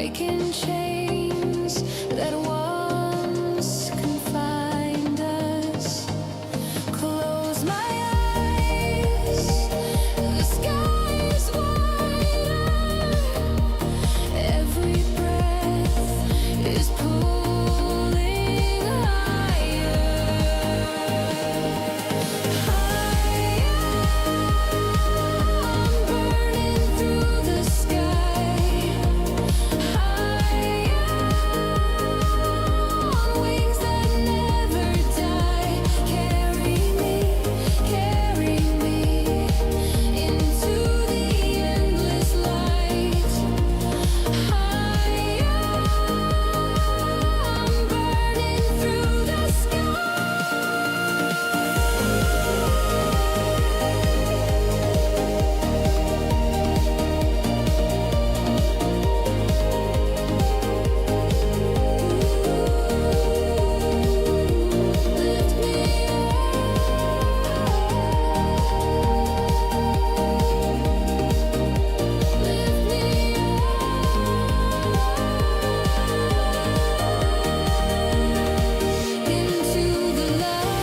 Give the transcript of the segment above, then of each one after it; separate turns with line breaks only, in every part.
breaking chains that once confined us. Close my eyes, the sky is wider. Every breath is pulling higher, higher. I'm burning through the sky, higher, on wings that never die. Carry me into the endless light, higher. I'm burning through the sky. Lift me into the light.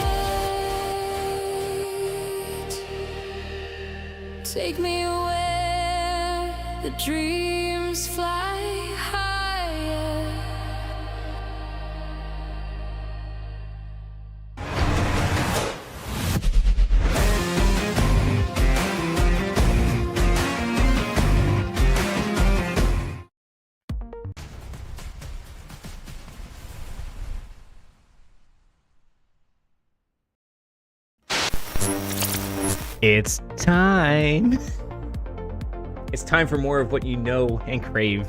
Take me where the dreams fly higher.
It's time. It's time for more of what you know and crave.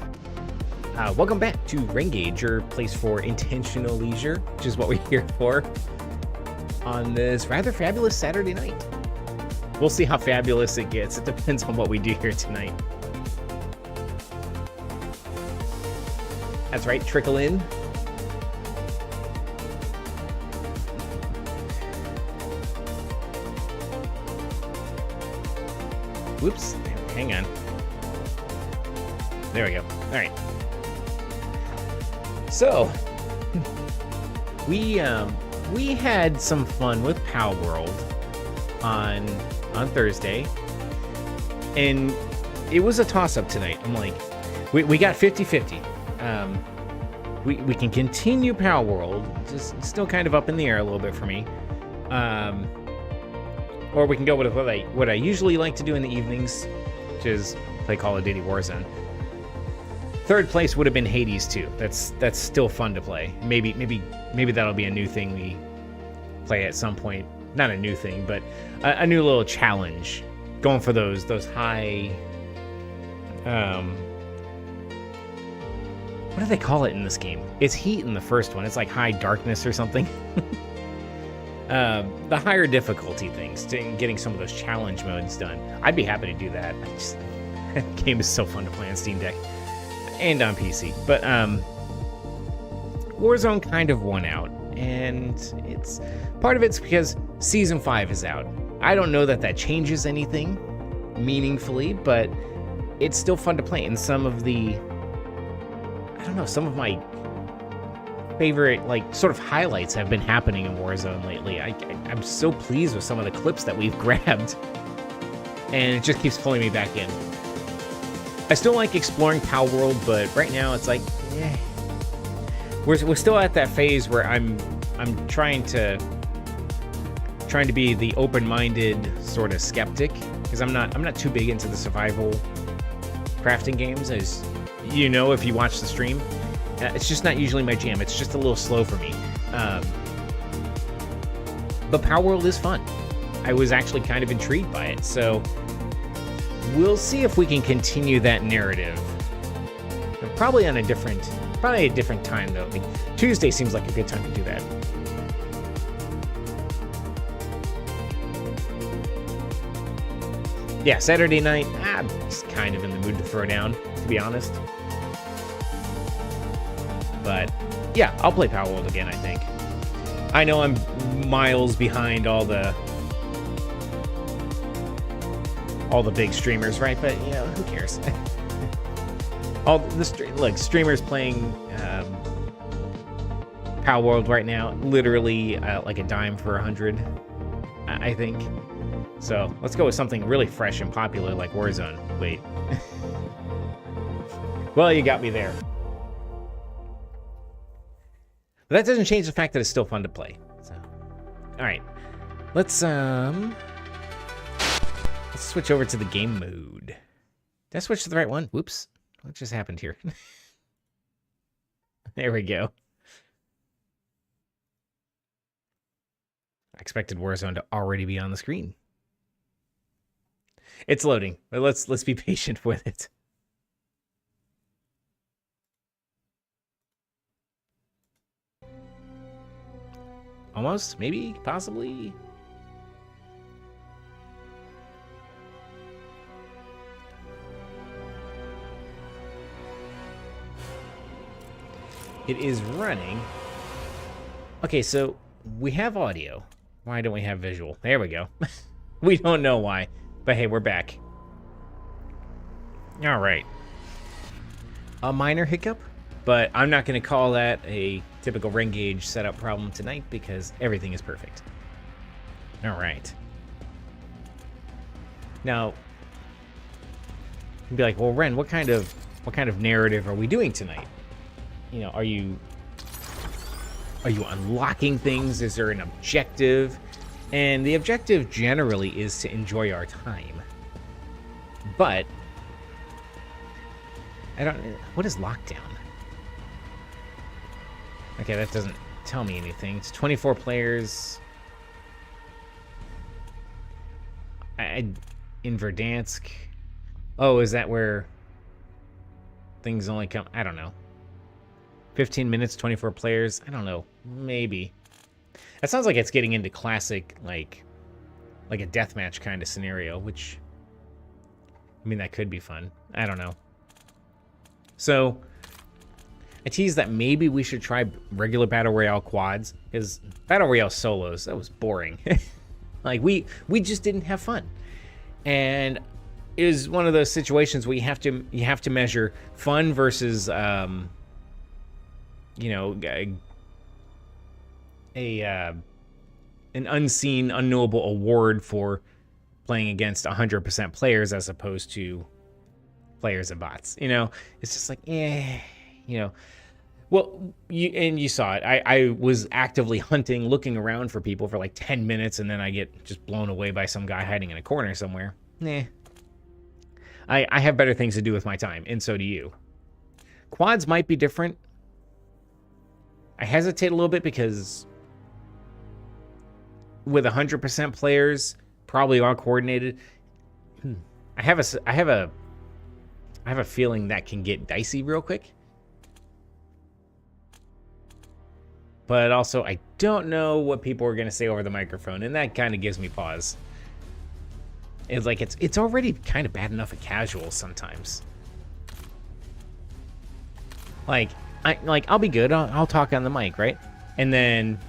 Welcome back to Wrennagade, your place for intentional leisure, which is what we're here for on this rather fabulous Saturday night. We'll see how fabulous it gets. It depends on what we do here tonight. That's right, trickle in. Whoops, hang on. There we go. All right. So, we had some fun with Pal World on Thursday, and it was a toss-up tonight. I'm like, we got 50-50. We can continue Pal World, just still kind of up in the air a little bit for me. Or we can go with what I usually like to do in the evenings, which is play Call of Duty Warzone. Third place would have been Hades 2. That's still fun to play. Maybe that'll be a new thing we play at some point. Not a new thing, but a new little challenge. Going for those high. What do they call it in this game? It's heat in the first one. It's like high darkness or something. The higher difficulty things, to getting some of those challenge modes done. I'd be happy to do that. That game is so fun to play on Steam Deck and on PC. But Warzone kind of won out, and it's part of it's because Season 5 is out. I don't know that changes anything meaningfully, but it's still fun to play. And some of my favorite sort of highlights have been happening in Warzone lately. I'm so pleased with some of the clips that we've grabbed, and it just keeps pulling me back in. I still like exploring Pal World, but right now it's like, we're still at that phase where I'm trying to be the open-minded sort of skeptic, because I'm not too big into the survival crafting games, as you know if you watch the stream. It's just not usually my jam. It's just a little slow for me. But Pal World is fun. I was actually kind of intrigued by it, so we'll see if we can continue that narrative. Probably a different time though. I mean, Tuesday seems like a good time to do that. Yeah, Saturday night, I'm just kind of in the mood to throw down, to be honest. But yeah, I'll play Pal World again, I think. I know I'm miles behind all the big streamers, right? But, you know, who cares? all the like streamers playing Power World right now, literally like a dime for 100, I think. So let's go with something really fresh and popular like Warzone. Wait. Well, you got me there. But that doesn't change the fact that it's still fun to play. So, all right, let's switch over to the game mode. Did I switch to the right one? Whoops. What just happened here? There we go. I expected Warzone to already be on the screen. It's loading, but let's be patient with it. Almost, maybe, possibly. It is running. Okay, so we have audio. Why don't we have visual? There we go. We don't know why, but hey, we're back. All right. A minor hiccup, but I'm not going to call that a typical Wrennagade setup problem tonight because everything is perfect. All right. Now, you'd be like, well, Wrenn, what kind of narrative are we doing tonight? You know, are you unlocking things? Is there an objective? And the objective generally is to enjoy our time. But what is lockdown? Okay, that doesn't tell me anything. It's 24 players. In Verdansk. Oh, is that where things only come? I don't know. 15 minutes, 24 players. I don't know. Maybe. That sounds like it's getting into classic, like a deathmatch kind of scenario, which, I mean, that could be fun. I don't know. So, I teased that maybe we should try regular Battle Royale quads, because Battle Royale solos, that was boring. Like, we just didn't have fun. And it was one of those situations where you have to measure fun versus you know, an unseen, unknowable award for playing against 100% players as opposed to players and bots. You know, it's just like, you know. Well, you saw it. I was actively hunting, looking around for people for like 10 minutes, and then I get just blown away by some guy hiding in a corner somewhere. Nah. I have better things to do with my time, and so do you. Quads might be different. I hesitate a little bit because with 100% players, probably all coordinated, I have a feeling that can get dicey real quick. But also, I don't know what people are going to say over the microphone, and that kind of gives me pause. It's like it's already kind of bad enough at casual sometimes. I'll be good. I'll talk on the mic, right? And then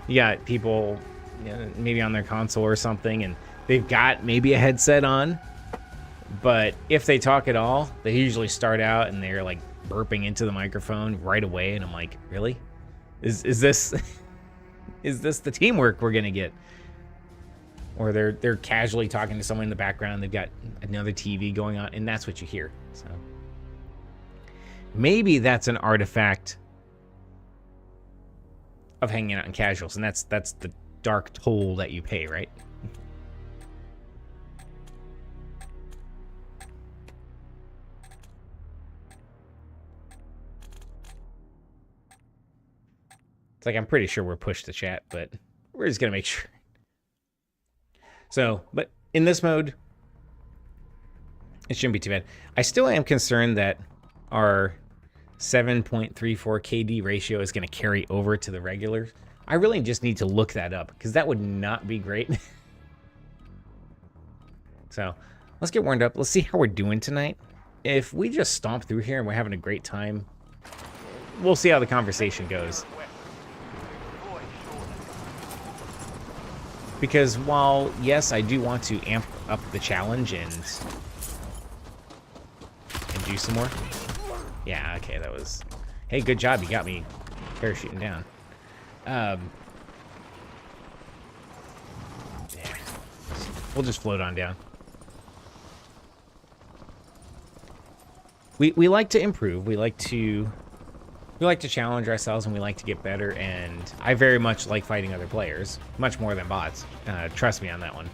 you got people, you know, maybe on their console or something, and they've got maybe a headset on. But if they talk at all, they usually start out and they're like burping into the microphone right away, and I'm like, really? Is this is this the teamwork we're gonna get? Or they're casually talking to someone in the background. They've got another TV going on, and that's what you hear. So maybe that's an artifact of hanging out in casuals, and that's the dark toll that you pay, right? It's like, I'm pretty sure we're pushed to chat, but we're just gonna make sure. So, but in this mode, it shouldn't be too bad. I still am concerned that our 7.34 KD ratio is going to carry over to the regular. I really just need to look that up because that would not be great. So let's get warmed up. Let's see how we're doing tonight. If we just stomp through here and we're having a great time, we'll see how the conversation goes. Because while, yes, I do want to amp up the challenge and juice some more? Yeah, okay, that was... Hey, good job, you got me parachuting down. Yeah. We'll just float on down. We like to improve. We like to challenge ourselves, and we like to get better, and I very much like fighting other players, much more than bots. Trust me on that one.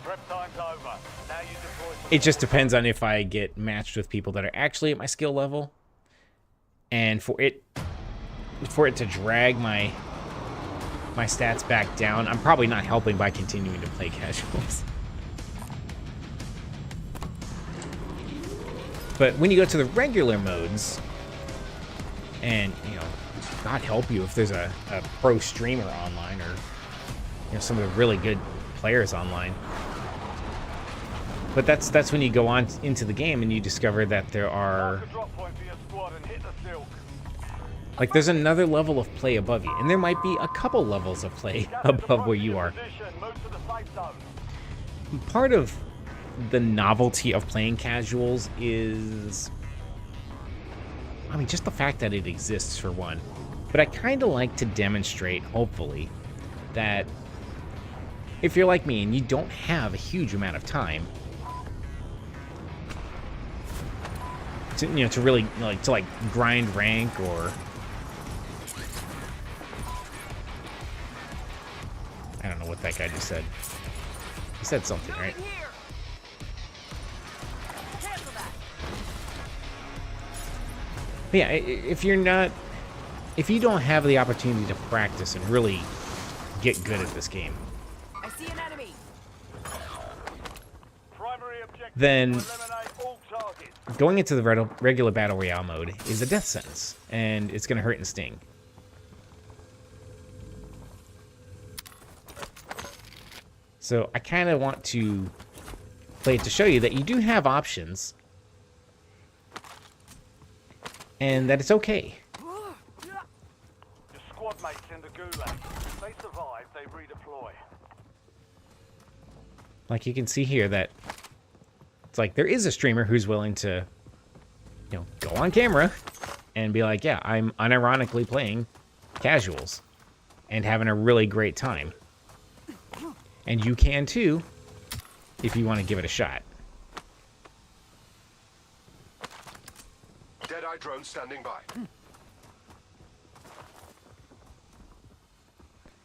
Prep time's over. Now you deploy some
It just depends on if I get matched with people that are actually at my skill level, and for it to drag my stats back down, I'm probably not helping by continuing to play casuals. But when you go to the regular modes, and, you know, God help you if there's a pro streamer online, or, you know, some of the really good players online. But that's when you go on into the game and you discover that there are,
mark a drop point for your squad and hit the silk.
like, there's another level of play above you. And there might be a couple levels of play above where you are.
Position, move to the safe zone.
Part of the novelty of playing casuals is, I mean, just the fact that it exists, for one. But I kind of like to demonstrate, hopefully, that if you're like me and you don't have a huge amount of time to, you know, to really like grind rank, or I don't know what that guy just said. He said something, right? But yeah, if you don't have the opportunity to practice and really get good at this game,
I see an enemy.
Primary objective,
then
eliminate all targets.
going into the regular Battle Royale mode is a death sentence, and it's going to hurt and sting. So I kind of want to play it to show you that you do have options, and that it's okay.
Your squad mates in the gulag. If they survive, they redeploy.
Like you can see here that it's like there is a streamer who's willing to, you know, go on camera and be like, yeah, I'm unironically playing casuals and having a really great time. And you can too, if you want to give it a shot.
Deadeye drone standing by.
I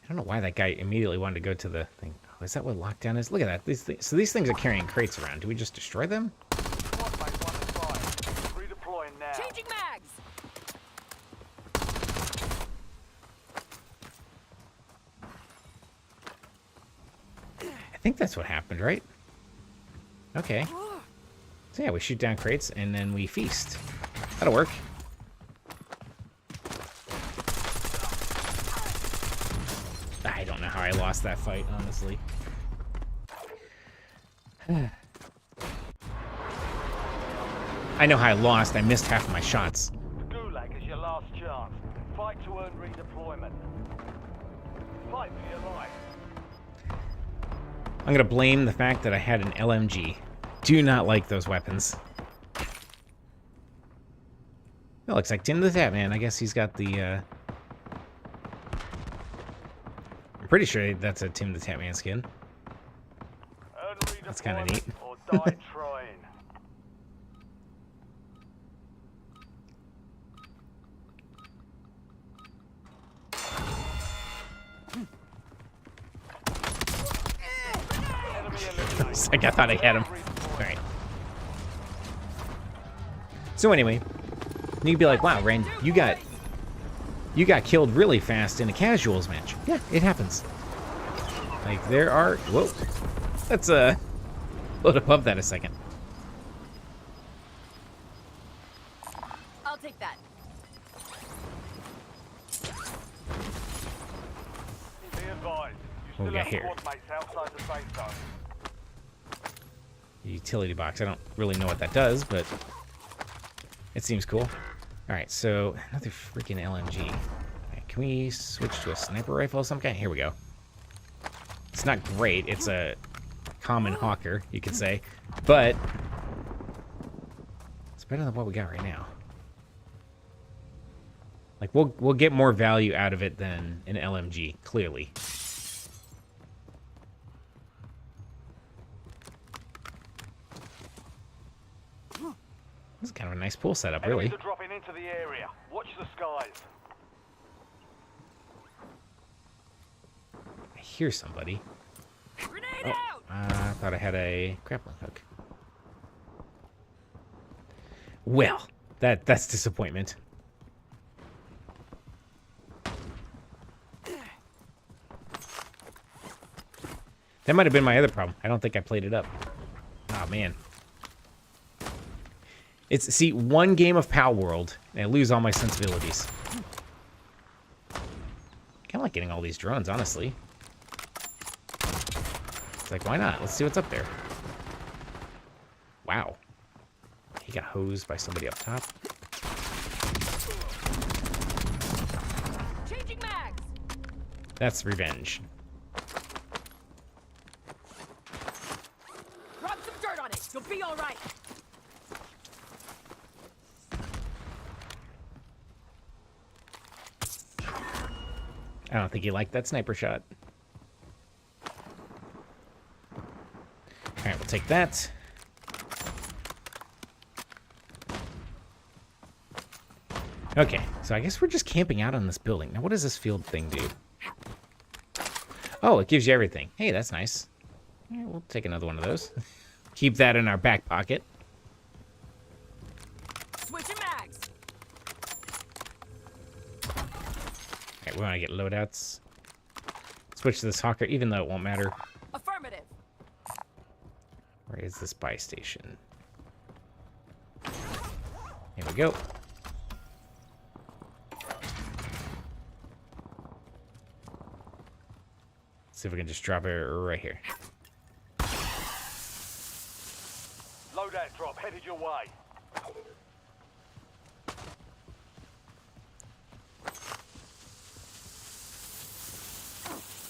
don't know why that guy immediately wanted to go to the thing. Oh, is that what lockdown is? Look at that. So these things are carrying crates around. Do we just destroy them?
Squad mate 1 to 5. Redeploying now.
Changing mags.
I think that's what happened, right? Okay. So yeah, we shoot down crates and then we feast. That'll work. I don't know how I lost that fight, honestly. I know how I lost. I missed half of my shots.
The gulag is your last chance. Fight to earn redeployment. Fight for your life.
I'm gonna blame the fact that I had an LMG. Do not like those weapons. That looks like Tim the Tatman. I guess he's got the, I'm pretty sure that's a Tim the Tatman skin.
Earn
That's kinda
redeployment
neat.
or die trying. Enemy eliminated.
Like I thought I had him. Alright. So anyway, you'd be like, wow, Wrenn, you got killed really fast in a casuals match. Yeah, it happens. Like there are, whoa. Let's load above that a second.
I'll take that.
Be advised,
What
you
we
still
got
have
here?
squad mates outside the safe zone.
Utility box. I don't really know what that does, but it seems cool. Alright, so another freaking LMG. Alright, can we switch to a sniper rifle of some kind? Here we go. It's not great. It's a common hawker, you could say. But let's better than what we got right now. Like, we'll get more value out of it than an LMG, clearly. This is kind of a nice pool setup, really.
Enemies are dropping into the area. Watch the skies.
I hear somebody.
Grenade
Oh,
out!
I thought I had a grappling hook. Well, that's disappointment. That might have been my other problem. I don't think I played it up. Oh, man. See, one game of Pal World, and I lose all my sensibilities. Kind of like getting all these drones, honestly. It's like, why not? Let's see what's up there. Wow. He got hosed by somebody up top.
Changing mags!
That's revenge.
Rub some dirt on it. You'll be all right.
I don't think he liked that sniper shot. Alright, we'll take that. Okay, so I guess we're just camping out on this building. Now, what does this field thing do? Oh, it gives you everything. Hey, that's nice. Yeah, we'll take another one of those. Keep that in our back pocket.
Switching mags.
Okay, we want to get loadouts. Switch to this hawker, even though it won't matter.
Affirmative.
Where is this buy station? Here we go. See if we can just drop it right here.
Loadout drop headed your way.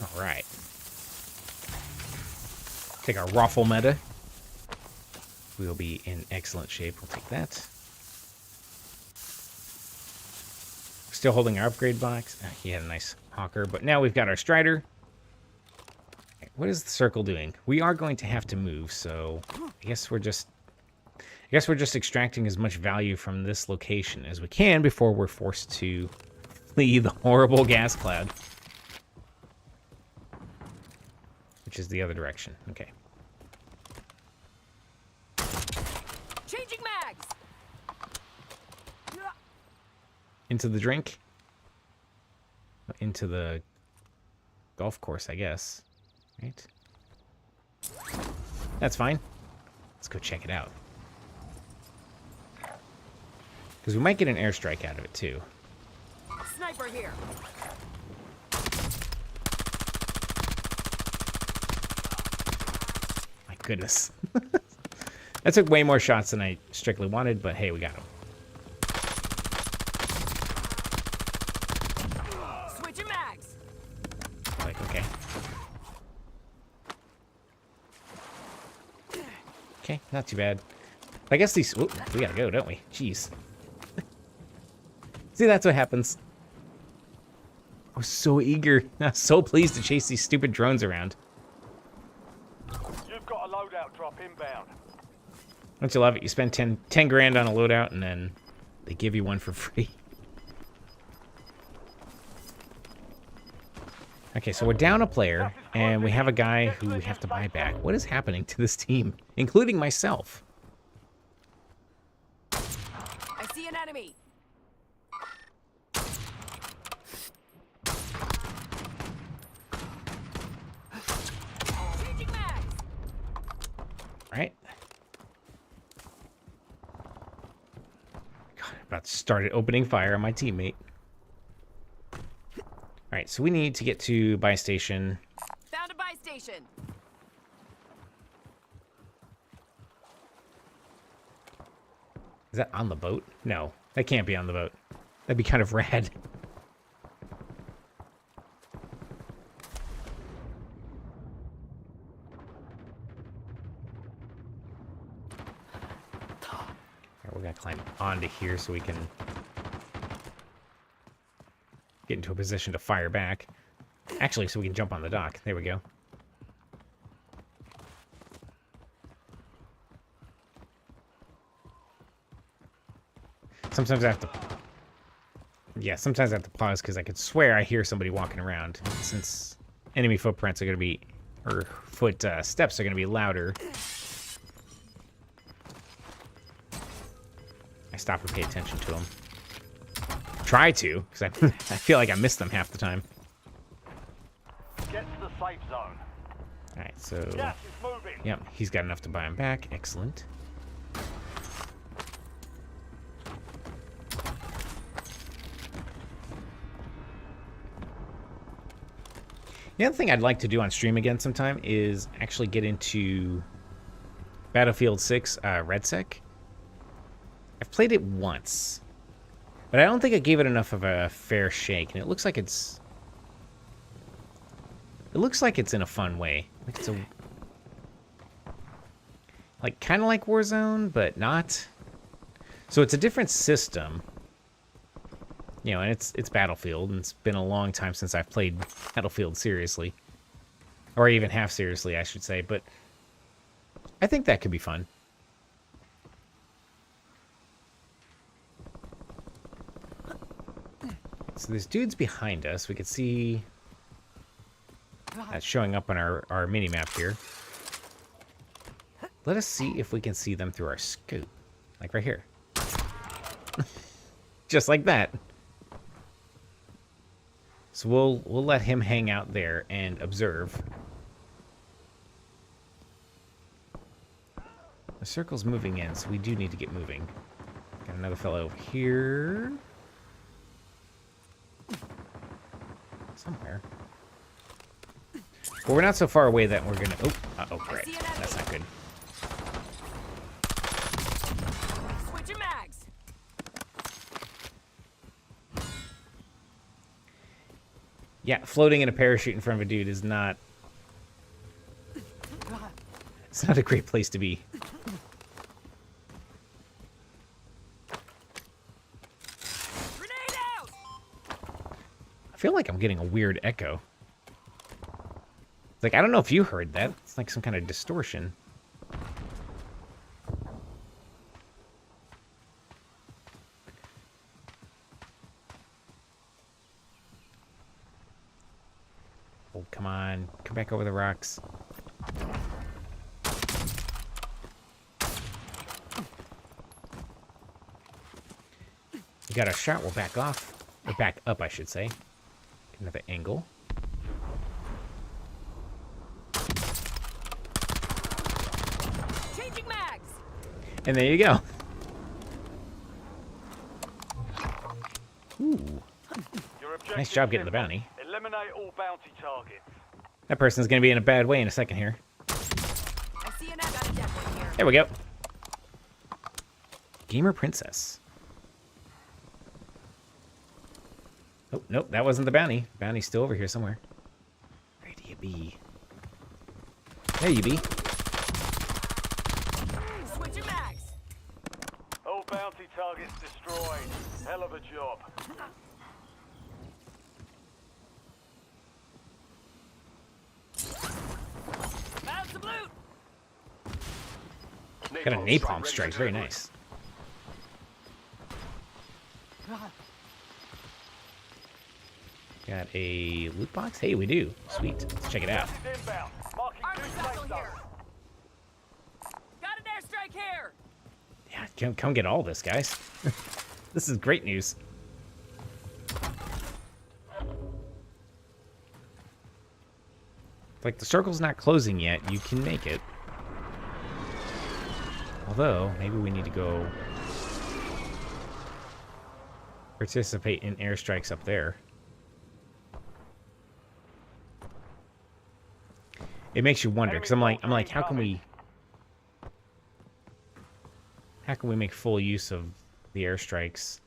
All right. Take our raffle meta. We'll be in excellent shape. We'll take that. Still holding our upgrade box. He had a nice hawker, but now we've got our strider. What is the circle doing? We are going to have to move, so I guess we're just extracting as much value from this location as we can before we're forced to flee the horrible gas cloud. Which is the other direction. Okay.
Changing mags.
Into the drink. Into the golf course, I guess. Right? That's fine. Let's go check it out. Because we might get an airstrike out of it, too.
Sniper here.
My goodness. That took way more shots than I strictly wanted, but hey, we got them.
Switching mags.
Like, okay. Okay, not too bad. I guess these... Ooh, we gotta go, don't we? Jeez. See, that's what happens. I was so eager. I was so pleased to chase these stupid drones around.
You've got a loadout drop inbound.
Don't you love it? You spend 10 grand on a loadout, and then they give you one for free. Okay, so we're down a player, and we have a guy who we have to buy back. What is happening to this team, including myself?
I see an enemy. Changing mags.
All right. God, I'm about to start opening fire on my teammate. All right, so we need to get to buy station.
Found a buy station.
Is that on the boat? No, that can't be on the boat. That'd be kind of rad. All right, we got Gotta climb onto here so we can get into a position to fire back. Actually, so we can jump on the dock. There we go. Sometimes I have to... Yeah, sometimes I have to pause because I could swear I hear somebody walking around. Since enemy footprints are going to be... Or steps are going to be louder. I stop and pay attention to them. Try to, because I feel like I miss them half the time.
Get to the safe zone.
Alright, so...
Gas is moving.
Yep, he's got enough to buy him back. Excellent. The other thing I'd like to do on stream again sometime is actually get into Battlefield 6 RedSec. I've played it once, but I don't think I gave it enough of a fair shake, and it looks like it's... It looks like it's in a fun way. Like it's a... Like, kind of like Warzone, but not. So it's a different system. You know, and it's Battlefield, and it's been a long time since I've played Battlefield seriously. Or even half seriously, I should say, but I think that could be fun. So there's dudes behind us. We could see that's showing up on our mini-map here. Let us see if we can see them through our scope. Like right here. Just like that. So we'll let him hang out there and observe. The circle's moving in, so we do need to get moving. Got another fellow over here. Somewhere. Well, we're not so far away that we're gonna... Oh, great. That's not good.
Switching mags.
Yeah, floating in a parachute in front of a dude is not... It's not a great place to be.
Grenade out.
I feel like I'm getting a weird echo. It's like, I don't know if you heard that. It's like some kind of distortion. Oh, come on. Come back over the rocks. You got a shot. We'll back off. Or back up, I should say. Get another angle.
Changing mags.
And there you go. Ooh.
Your objective
Nice job getting the
simple.
bounty.
Eliminate all bounty targets.
That person's going to be in a bad way in a second here.
I see an got a dead one here.
There we go. Gamer Princess. Oh, nope, that wasn't the bounty. Bounty's still over here somewhere. Where do you be? There you be.
Switching mags.
All bounty targets destroyed. Hell of a job.
Found some loot.
Got a napalm strike. Very nice. Got a loot box? Hey, we do. Sweet. Let's check it out.
Inbound. Marking
Armor
two
satchel
safe
here.
zones.
Got an airstrike here.
Yeah, come get all this, guys. This is great news. Like, the circle's not closing yet. You can make it. Although, maybe we need to go participate in airstrikes up there. It makes you wonder, because I'm like, how can we make full use of the airstrikes?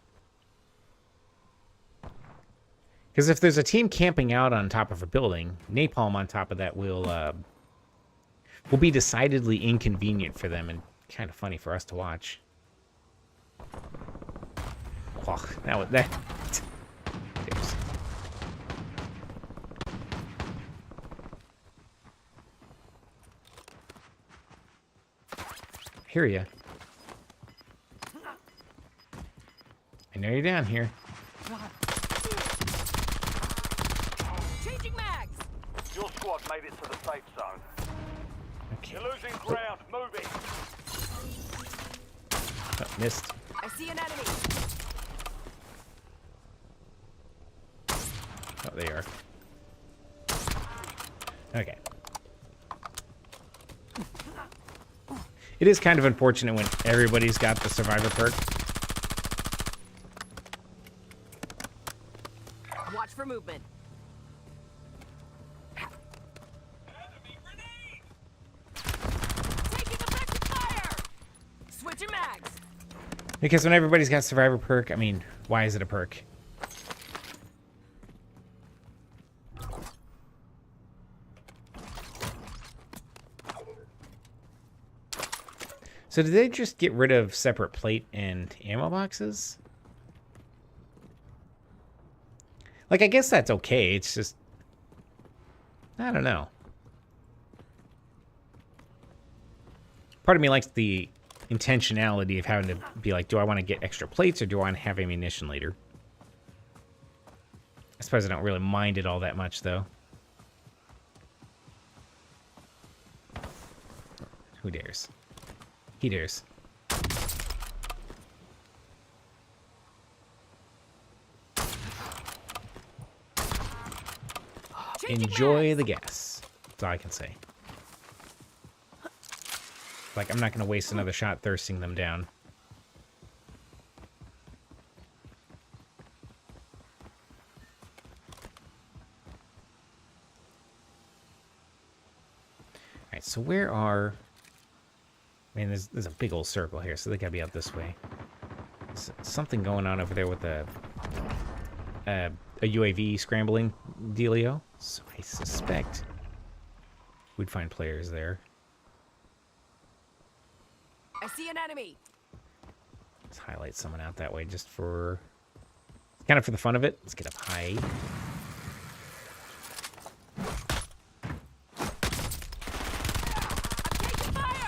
Because if there's a team camping out on top of a building, napalm on top of that will be decidedly inconvenient for them and kind of funny for us to watch. Oh, that. There's- Hear ya. I know you're down here.
Changing mags.
Your squad made it to the safe zone.
Okay.
You're losing ground. Move it.
Oh, missed.
I see an enemy.
Oh, they are. Okay. It is kind of unfortunate when everybody's got the survivor perk.
Watch for movement. Taking effective fire. Switching mags.
Because when everybody's got survivor perk, I mean, why is it a perk? So did they just get rid of separate plate and ammo boxes? Like, I guess that's okay. It's just... I don't know. Part of me likes the intentionality of having to be like, do I want to get extra plates or do I want to have ammunition later? I suppose I don't really mind it all that much, though. Who dares? He dares. Enjoy the gas. That's all I can say. Like, I'm not going to waste another shot thirsting them down. Alright, so where are... I mean, there's a big old circle here, so they gotta be out this way. There's something going on over there with a UAV scrambling dealio. So I suspect we'd find players there.
I see an enemy.
Let's highlight someone out that way just for... kind of for the fun of it. Let's get up high.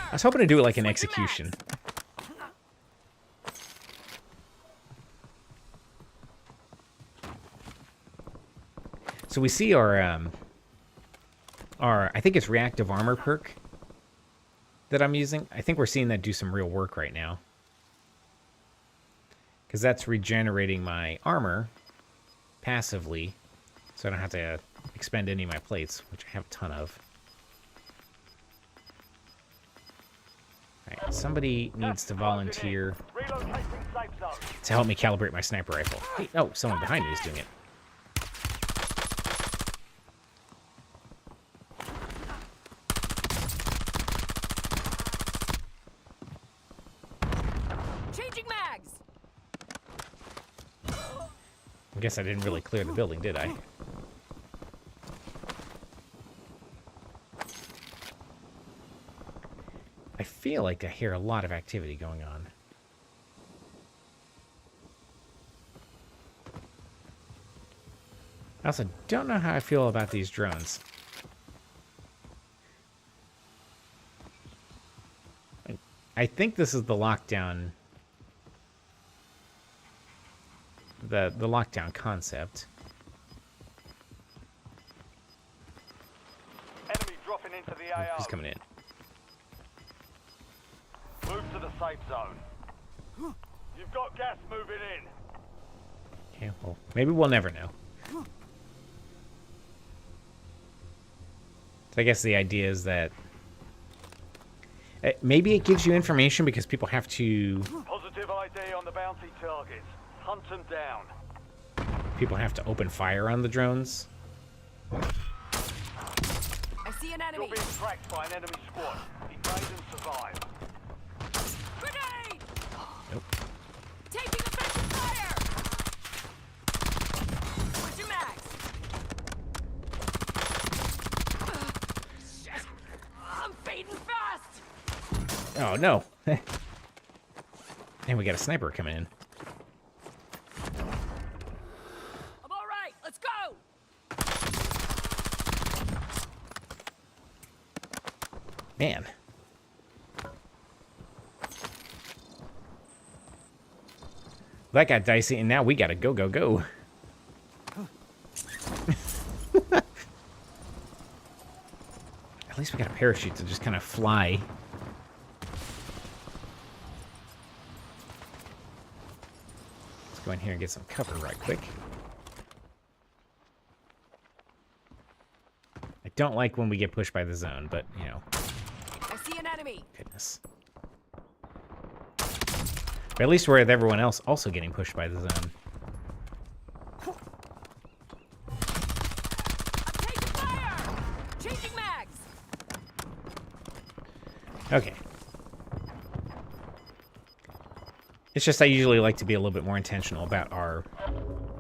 I was hoping to do it like an execution. So we see our I think it's reactive armor perk that I'm using. I think we're seeing that do some real work right now. Because that's regenerating my armor passively, so I don't have to expend any of my plates, which I have a ton of. Alright, somebody needs to volunteer
Relocating safe zone.
to help me calibrate my sniper rifle. Hey, oh, someone behind me is doing it.
Changing mags.
I guess I didn't really clear the building, did I? I feel like I hear a lot of activity going on. I also don't know how I feel about these drones. I think this is the lockdown. The lockdown concept.
Enemy dropping into the AO.
He's coming in.
Move to the safe zone. You've got gas moving in.
Okay, well, maybe we'll never know. So I guess the idea is that maybe it gives you information because people have to...
Positive ID on the bounty targets. Hunt them down.
People have to open fire on the drones.
I see an enemy.
You're being tracked by an enemy squad. Evade and survive.
Grenade.
Nope.
Taking effective fire. Switching mags. Shit. I'm fading fast.
Oh, no. And we got a sniper coming in.
I'm all right. Let's go.
Man. That got dicey, and now we gotta go, go, go. At least we got a parachute to just kind of fly. Let's go in here and get some cover right quick. I don't like when we get pushed by the zone, but, you know.
I see an enemy.
Goodness. But at least we're with everyone else also getting pushed by the zone.
I'm taking fire. Changing mags.
Okay. It's just I usually like to be a little bit more intentional about our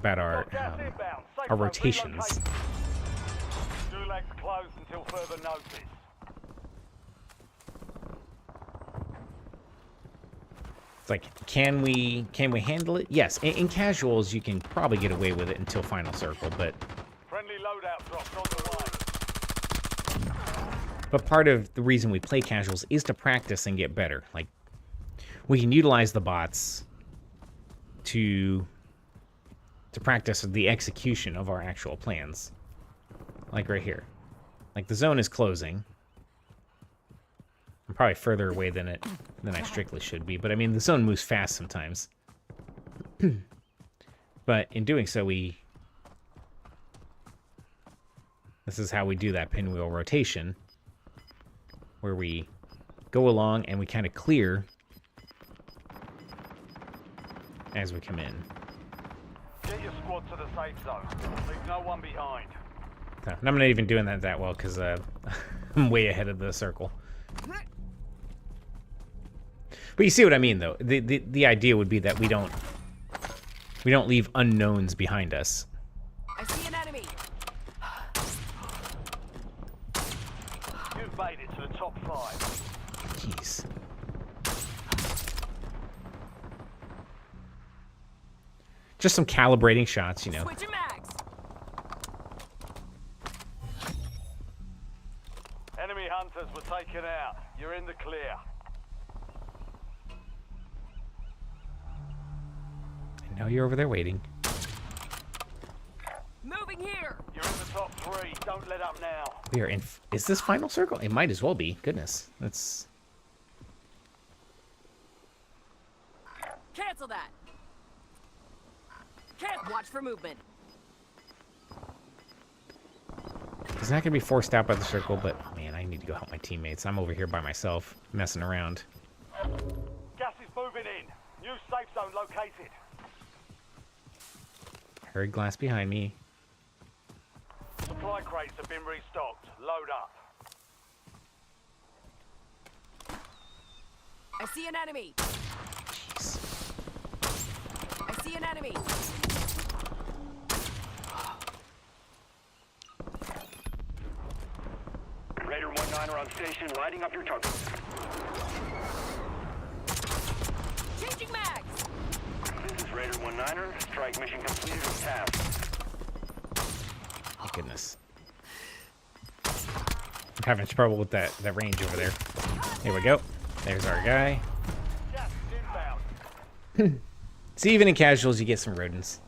Got gas inbound. Safe zone
rotations.
relocated. Gulag's closed until further notice.
It's like, can we handle it? Yes. In casuals, you can probably get away with it until final circle, but
Friendly loadout drops on the way.
but part of the reason we play casuals is to practice and get better. Like, we can utilize the bots to practice the execution of our actual plans. Like right here. Like, the zone is closing. I'm probably further away than I strictly should be, but I mean, the zone moves fast sometimes. But in doing so, this is how we do that pinwheel rotation, where we go along and we kind of clear as we come in.
Get your squad to the safe zone. Leave no one behind.
And I'm not even doing that well because I'm way ahead of the circle. But you see what I mean, though. The idea would be that we don't leave unknowns behind us.
I see an enemy.
You've made it to the top 5.
Jeez. Just some calibrating shots, you know.
Switching mags.
Enemy hunters were taken out. You're in the clear.
I know you're over there waiting.
Moving here.
You're in the top 3. Don't let up now.
We are in. Is this final circle? It might as well be. Goodness, that's.
Cancel that. Can't watch for movement.
He's not gonna be forced out by the circle, but man, I need to go help my teammates. I'm over here by myself, messing around.
Gas is moving in. New safe zone located.
Heard glass behind me.
Supply crates have been restocked. Load up.
I see an enemy.
Jeez.
I see an enemy.
Raider 1-9 on station, lighting up your target.
Changing mags.
This is Raider 1-9er. Strike mission completed and passed.
Oh, goodness. I'm having trouble with that range over there. Here we go. There's our guy.
Gas is inbound.
See, even in casuals, you get some rodents.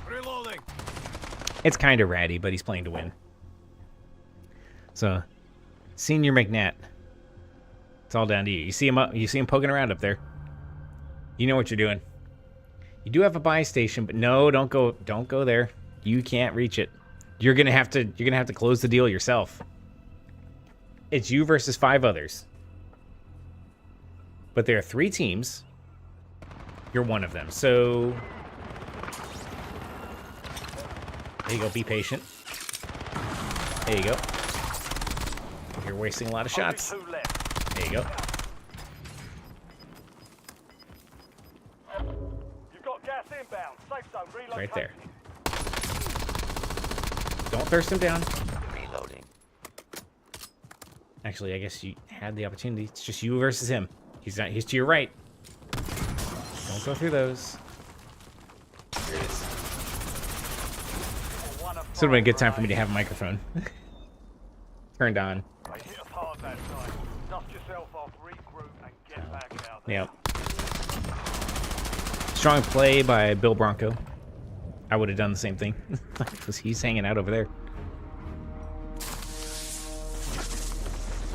Reloading.
It's kind of ratty, but he's playing to win. So, Senior McNatt, it's all down to you. You see him up. You see him poking around up there. You know what you're doing. You do have a buy station, but no, don't go there. You can't reach it. You're gonna have to close the deal yourself. It's you versus 5 others. But there are 3 teams. You're one of them. So there you go. Be patient. There you go. You're wasting a lot of shots.
Only 2 left.
There you go.
You've got gas inbound. Safe zone relocated.
Right there. Don't thirst him down.
Reloading.
Actually, I guess you had the opportunity. It's just you versus him. He's not. He's to your right. Don't go through those. Here it is.
One of
This would have been a good time for me to have a microphone turned on.
They hit us hard that time. Dust yourself off, regroup, and get back out there.
Yep. Strong play by Bill Bronco. I would have done the same thing. Because he's hanging out over there.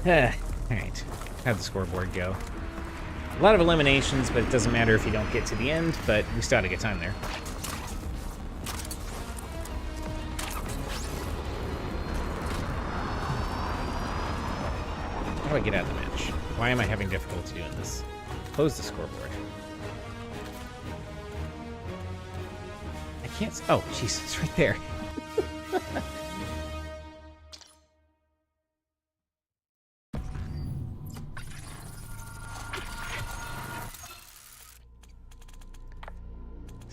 Alright. How'd the scoreboard go? A lot of eliminations, but it doesn't matter if you don't get to the end, but we still had a good time there. How do I get out of the match? Why am I having difficulty doing this? Close the scoreboard. I can't... Oh, jeez, it's right there.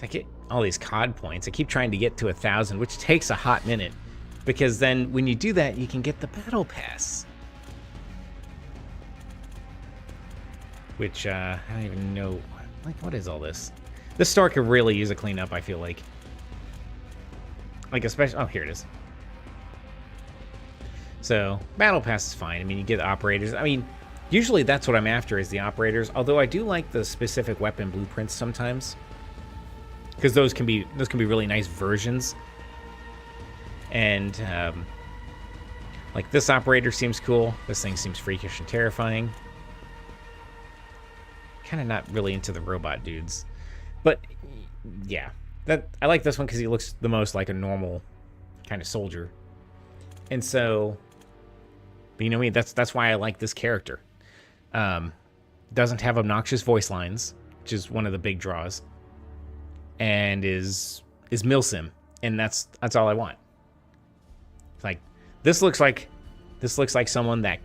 I get all these COD points. I keep trying to get to 1,000, which takes a hot minute. Because then when you do that, you can get the battle pass. Which, I don't even know. Like, what is all this? This store could really use a cleanup, I feel like. Like, especially... Oh, here it is. So, battle pass is fine. I mean, you get the operators. I mean, usually that's what I'm after, is the operators. Although I do like the specific weapon blueprints sometimes. Because those can be really nice versions. And, like, this operator seems cool. This thing seems freakish and terrifying. Kind of not really into the robot dudes. But, yeah. I like this one because he looks the most like a normal kind of soldier. And so, but you know what I mean? That's why I like this character. Doesn't have obnoxious voice lines, which is one of the big draws. And is milsim, and that's all I want. Like, this looks like someone that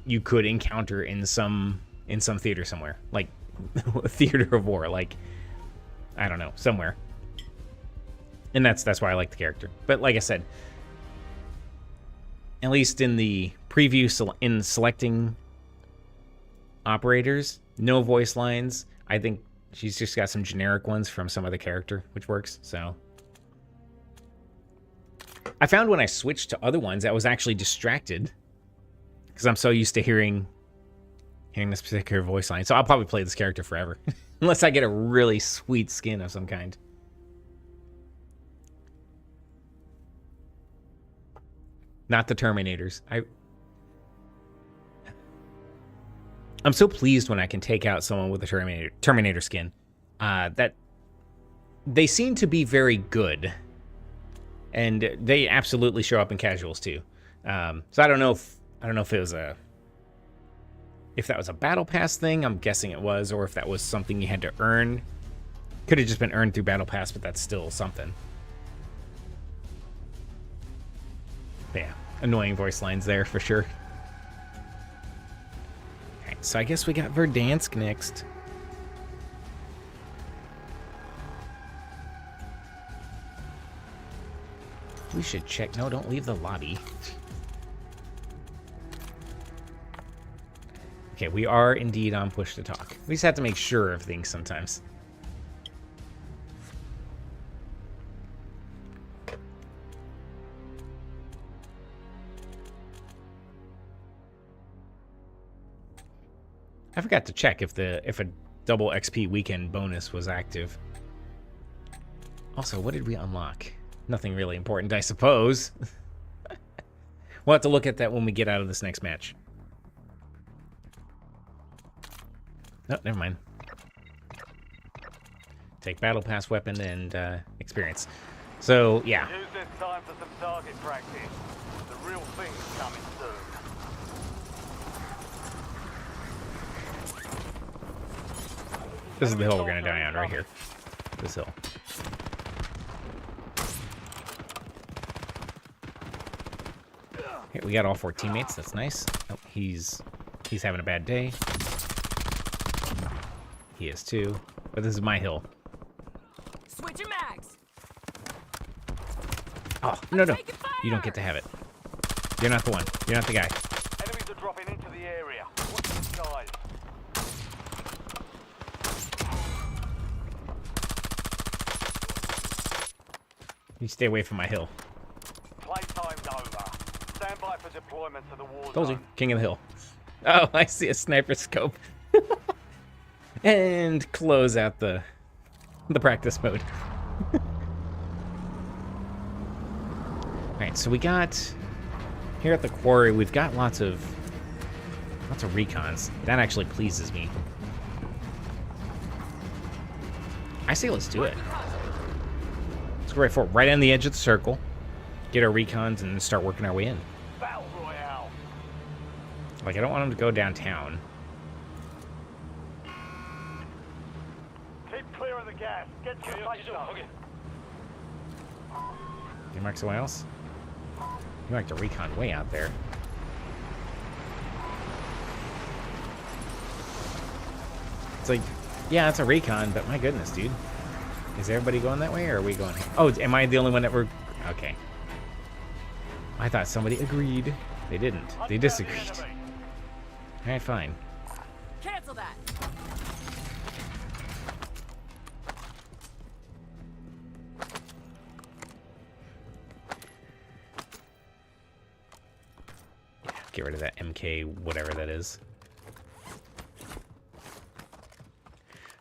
you could encounter in some theater somewhere, like theater of war, like, I don't know, somewhere. And that's why I like the character. But like I said, at least in the preview, in selecting operators, no voice lines. I think she's just got some generic ones from some other character, which works. So I found when I switched to other ones, I was actually distracted because I'm so used to hearing this particular voice line. So I'll probably play this character forever, unless I get a really sweet skin of some kind. Not the Terminators. I'm so pleased when I can take out someone with a Terminator skin. That they seem to be very good, and they absolutely show up in casuals too. So I don't know if it was if that was a battle pass thing. I'm guessing it was, or if that was something you had to earn. Could have just been earned through battle pass, but that's still something. But yeah, annoying voice lines there for sure. Alright, so I guess we got Verdansk next. We should check. No, don't leave the lobby. Okay, we are indeed on push to talk. We just have to make sure of things sometimes. I forgot to check if a double XP weekend bonus was active. Also, what did we unlock? Nothing really important, I suppose. We'll have to look at that when we get out of this next match. Oh, never mind. Take battle pass weapon and experience. So, yeah.
Use this time for some target practice. The real thing's coming soon.
This is the hill we're going to die on right here. This hill. Okay, we got all 4 teammates. That's nice. Oh, he's having a bad day. He is too. But this is my hill.
Switching mags.
Oh, no. You don't get to have it. You're not the one. You're not the guy.
Enemies are dropping into the area. Watch the skies.
You stay away from my hill.
Playtime's over. Stand by for deployment to the war
Told you,
zone.
king of the hill. Oh, I see a sniper scope. And close out the practice mode. Alright, so we got here at the quarry, we've got lots of recons. That actually pleases me. I say let's do it. Let's go right on the edge of the circle, get our recons, and start working our way in.
Battle Royale.
Like, I don't want them to go downtown.
Keep clear of the gas. Get to the safe zone.
You mark someone else? You marked a recon way out there. It's like, yeah, it's a recon, but my goodness, dude. Is everybody going that way, or are we going... Oh, am I the only one that we're... Okay. I thought somebody agreed. They didn't. They disagreed. Alright, fine.
Cancel that.
Get rid of that MK, whatever that is.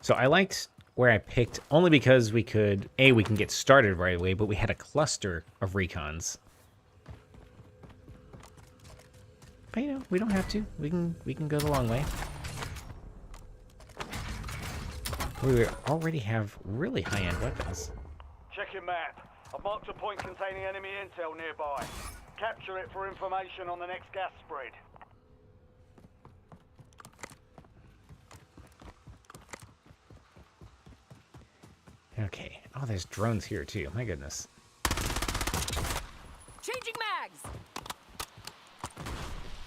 So I liked where I picked, only because we could, we can get started right away, but we had a cluster of recons. But, you know, we don't have to. We can go the long way. We already have really high-end weapons.
Check your map. I've marked a point containing enemy intel nearby. Capture it for information on the next gas spread.
Okay. Oh, there's drones here, too. My goodness.
Changing mags.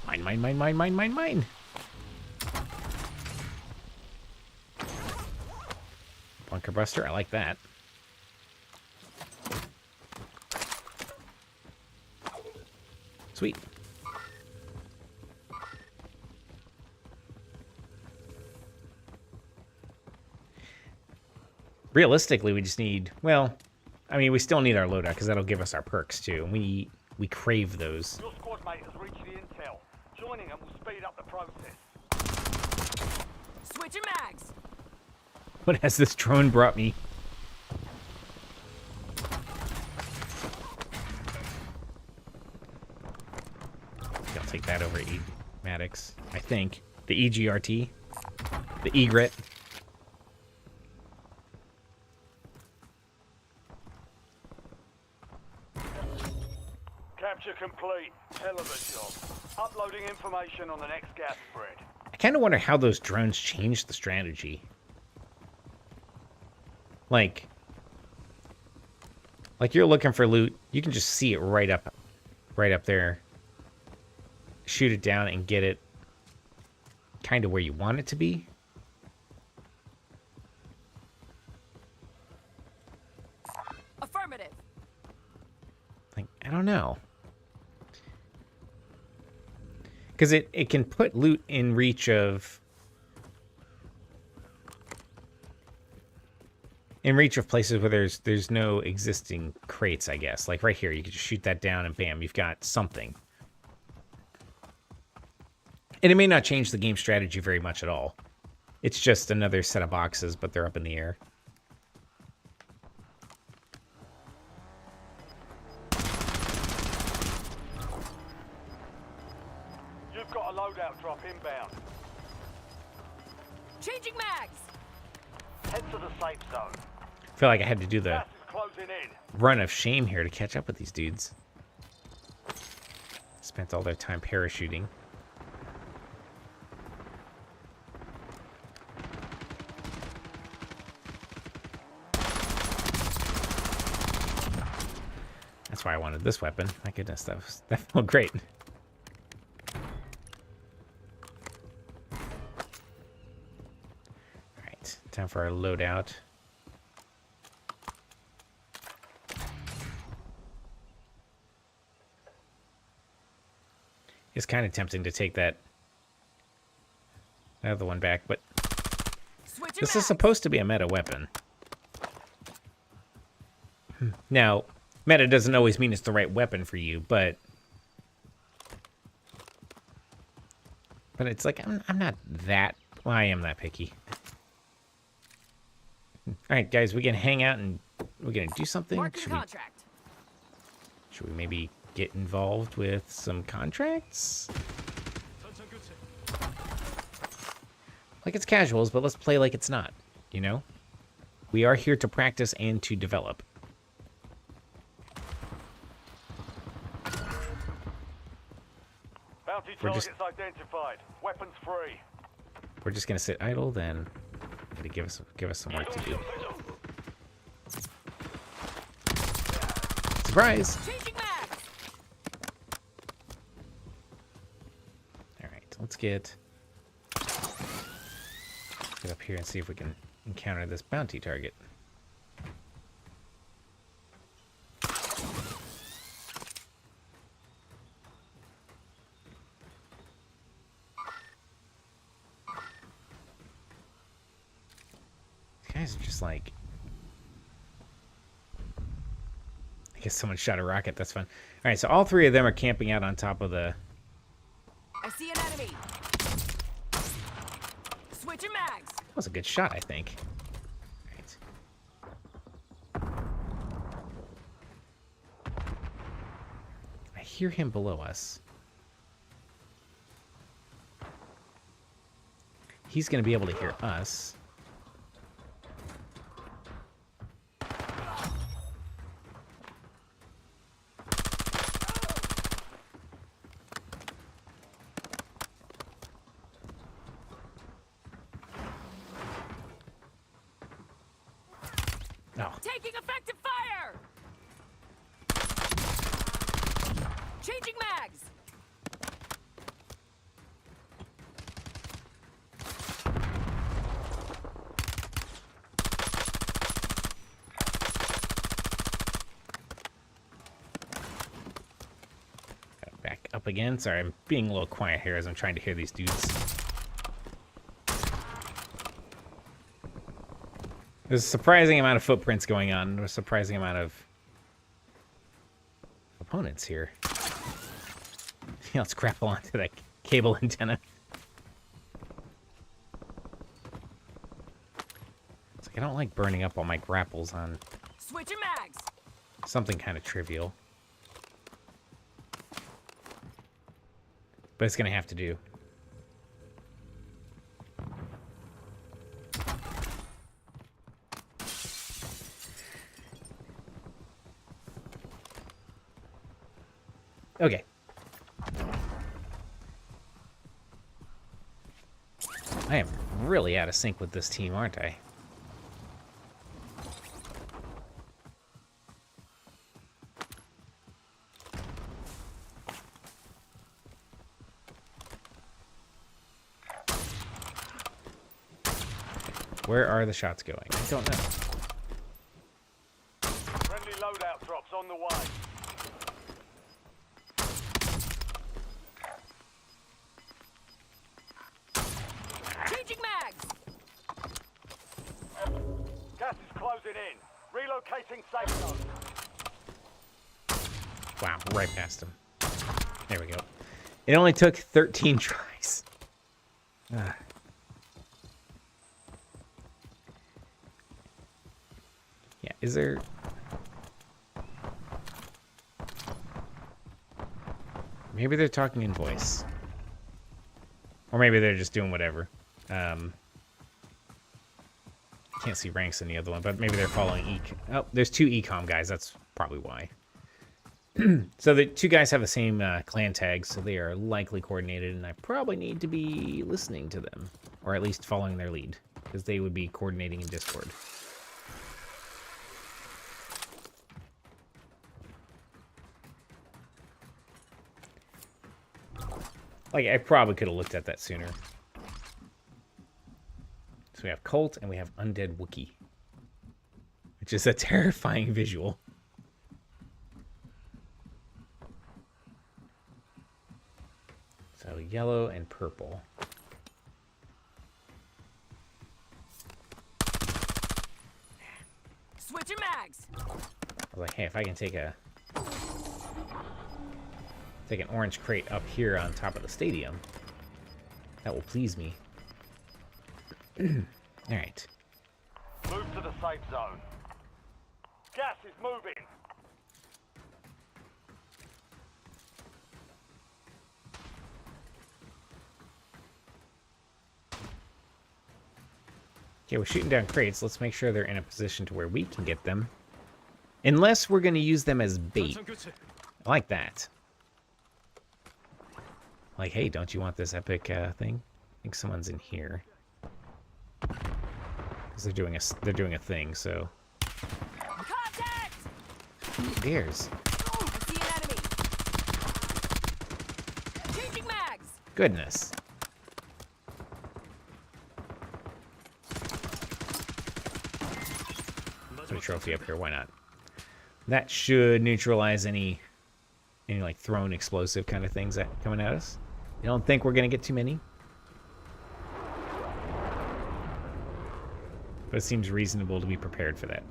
Mine. Bunker buster, I like that. Sweet. Realistically, we just need, well, I mean, we still need our loadout because that'll give us our perks too. We crave those.
Your squad mate has reached the intel. Joining them will speed up the process.
Switching mags.
What has this drone brought me? I'll take that over E-Maddox, I think. The EGRT. The EGRIT.
Capture complete. Hell of a job. Uploading information on the next gas spread.
I kind of wonder how those drones changed the strategy. Like you're looking for loot, you can just see it right up there. Shoot it down and get it kind of where you want it to be.
Affirmative.
Like, I don't know. Because it can put loot in reach of places where there's no existing crates, I guess. Like right here, you can just shoot that down and bam, you've got something. And it may not change the game strategy very much at all. It's just another set of boxes, but they're up in the air.
You've got a loadout drop inbound.
Changing mags.
Head to the safe zone.
I feel like I had to do the
Gas is closing in.
run of shame here to catch up with these dudes. Spent all their time parachuting. That's why I wanted this weapon. My goodness, that felt great. Alright, time for our loadout. It's kind of tempting to take that other one back, but
Switching
this is
mags.
supposed to be a meta weapon. Now, Meta doesn't always mean it's the right weapon for you, but it's like I'm not that. Well, I am that picky. All right, guys, we can hang out and we're gonna do something.
Marking contract.
Should we maybe get involved with some contracts? Like it's casuals, but let's play like it's not. You know, we are here to practice and to develop.
Bounty
We're
targets
just-
identified. Weapons free.
We're just gonna sit idle, then to give us some work to do. Surprise!
Changing mags.
All right, let's get up here and see if we can encounter this bounty target. These guys are just like... I guess someone shot a rocket. That's fun. All right, so all three of them are camping out on top of the...
I see an enemy. Switching mags.
That was a good shot, I think. All right. I hear him below us. He's going to be able to hear us. No.
Taking effective fire. Changing mags.
Back up again. Sorry, I'm being a little quiet here as I'm trying to hear these dudes. There's a surprising amount of footprints going on. There's a surprising amount of opponents here. Let's grapple onto that cable antenna. It's like I don't like burning up all my grapples on
Switching mags.
something kind of trivial. But it's gonna have to do. Okay. I am really out of sync with this team, aren't I? Where are the shots going? I don't know.
Friendly loadout drops on the way.
Changing mags.
Gas is closing in. Relocating safe zone.
Wow, right past him. There we go. It only took 13 tries. Ah. Yeah, is there... Maybe they're talking in voice. Or maybe they're just doing whatever. Can't see ranks in the other one, but maybe they're following Oh, there's two ecom guys. That's probably why. So the two guys have the same clan tags, so they are likely coordinated, and I probably need to be listening to them. Or at least following their lead, because they would be coordinating in Discord. Like, I probably could have looked at that sooner. So we have Colt, and we have Undead Wookiee. Which is a terrifying visual. So yellow and purple.
Switching mags.
was like, hey, if I can take an orange crate up here on top of the stadium, that will please me. Alright.
Move to the safe zone. Gas is moving.
Okay, we're shooting down crates. Let's make sure they're in a position to where we can get them. Unless we're going to use them as bait. I like that. Like, hey, don't you want this epic thing? I think someone's in here. Because they're doing a thing, so.
Contact!
There's.
I see an enemy. Changing mags.
Goodness. Put a trophy up here, why not? That should neutralize any like thrown explosive kind of things that coming at us. You don't think we're gonna get too many? But it seems reasonable to be prepared for that.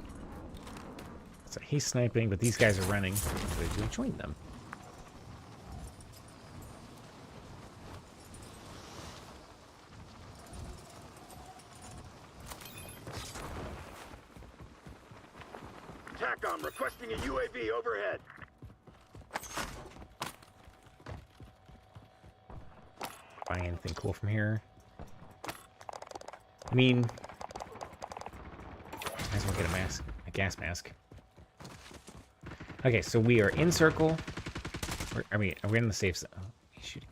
So he's sniping, but these guys are running. So we joined them.
TACOM requesting a UAV overhead.
Buying anything cool from here? I mean, might as well get a gas mask. Okay, so we are in circle. Are we in the safe zone? Oh, he's shooting.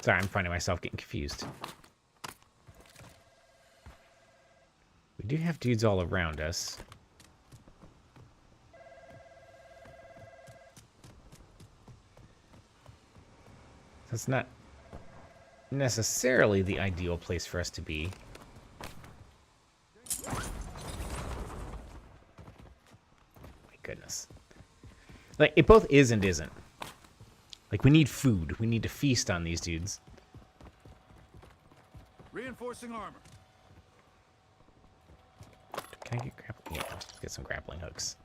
Sorry, I'm finding myself getting confused. We do have dudes all around us. That's not necessarily the ideal place for us to be. My goodness. Like, it both is and isn't. Like, we need food. We need to feast on these dudes.
Reinforcing armor.
Can I get grappling? Yeah, let's get some grappling hooks.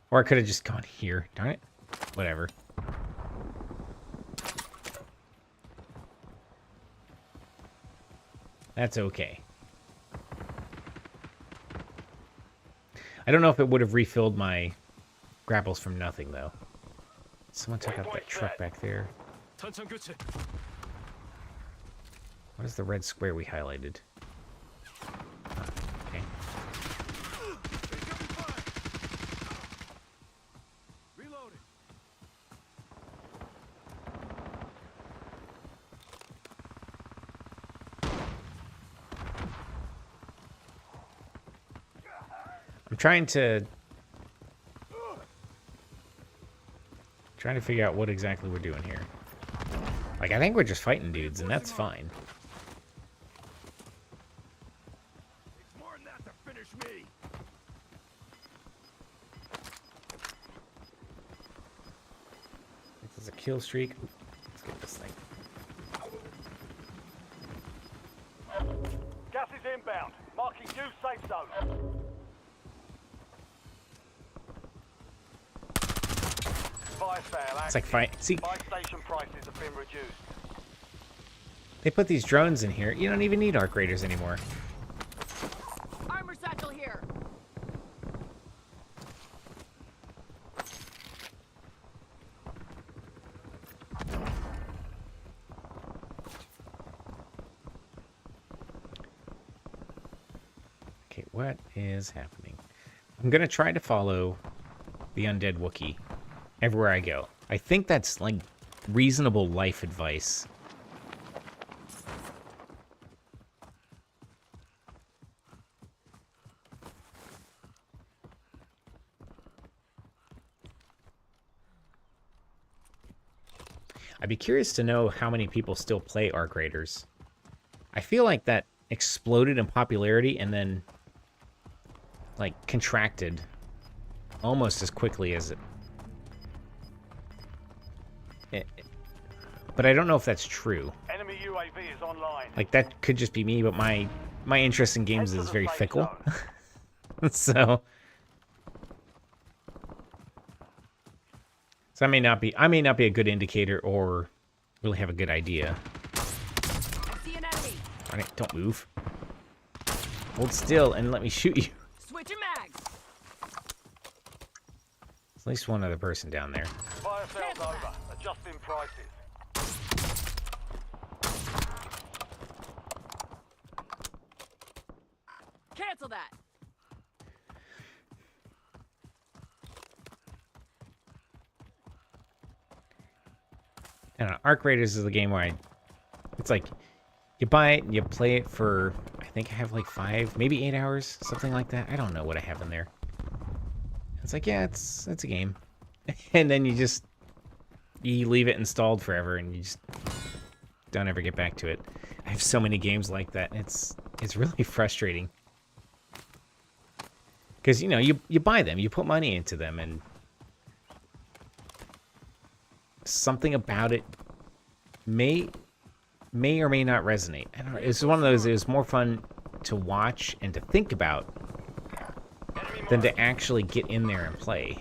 Or I could have just gone here. Darn it. Whatever. That's okay. I don't know if it would have refilled my grapples from nothing, though. Someone took out that truck back there. What is the red square we highlighted? Oh, okay.
Reloading.
I'm trying to figure out what exactly we're doing here. Like, I think we're just fighting dudes, and that's fine.
It's more than that to finish me.
This is a kill streak. Ooh, let's get this thing.
Gas is inbound. Marking new safe zone. Fire sale
It's like fight. See,
Buy station prices have been reduced.
they put these drones in here. You don't even need arc raiders anymore.
Armor satchel here.
Okay, what is happening? I'm gonna try to follow the undead Wookiee everywhere I go. I think that's like reasonable life advice. I'd be curious to know how many people still play Arc Raiders. I feel like that exploded in popularity and then like contracted almost as quickly as it. But I don't know if that's true.
Enemy UAV is online.
Like, that could just be me, but my interest in games is very fickle. So I may not be a good indicator or really have a good idea.
I see an enemy.
All right, don't move. Hold still and let me shoot you.
Switching mags.
There's at least one other person down there.
Fire sales over. Adjusting prices.
Cancel that.
I don't know. Arc Raiders is the game where it's like you buy it and you play it for, I think I have like 5, maybe 8 hours, something like that. I don't know what I have in there. It's like, yeah, it's a game. And then you leave it installed forever and you just don't ever get back to it. I have so many games like that. It's really frustrating. Because, you know, you buy them, you put money into them, and something about it may or may not resonate. I don't know. It's one of those, it was more fun to watch and to think about than to actually get in there and play.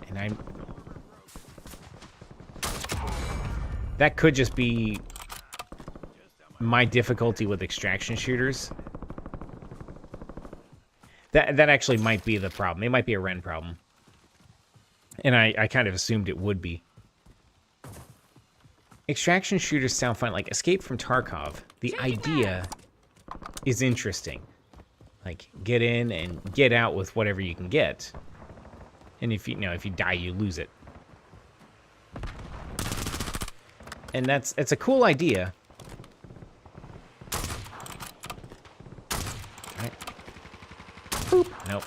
And that could just be my difficulty with extraction shooters. That actually might be the problem. It might be a Wrenn problem. And I kind of assumed it would be. Extraction shooters sound fun. Like Escape from Tarkov, the idea is interesting. Like, get in and get out with whatever you can get. And if you die, you lose it. And it's a cool idea. Alright. Boop. Nope.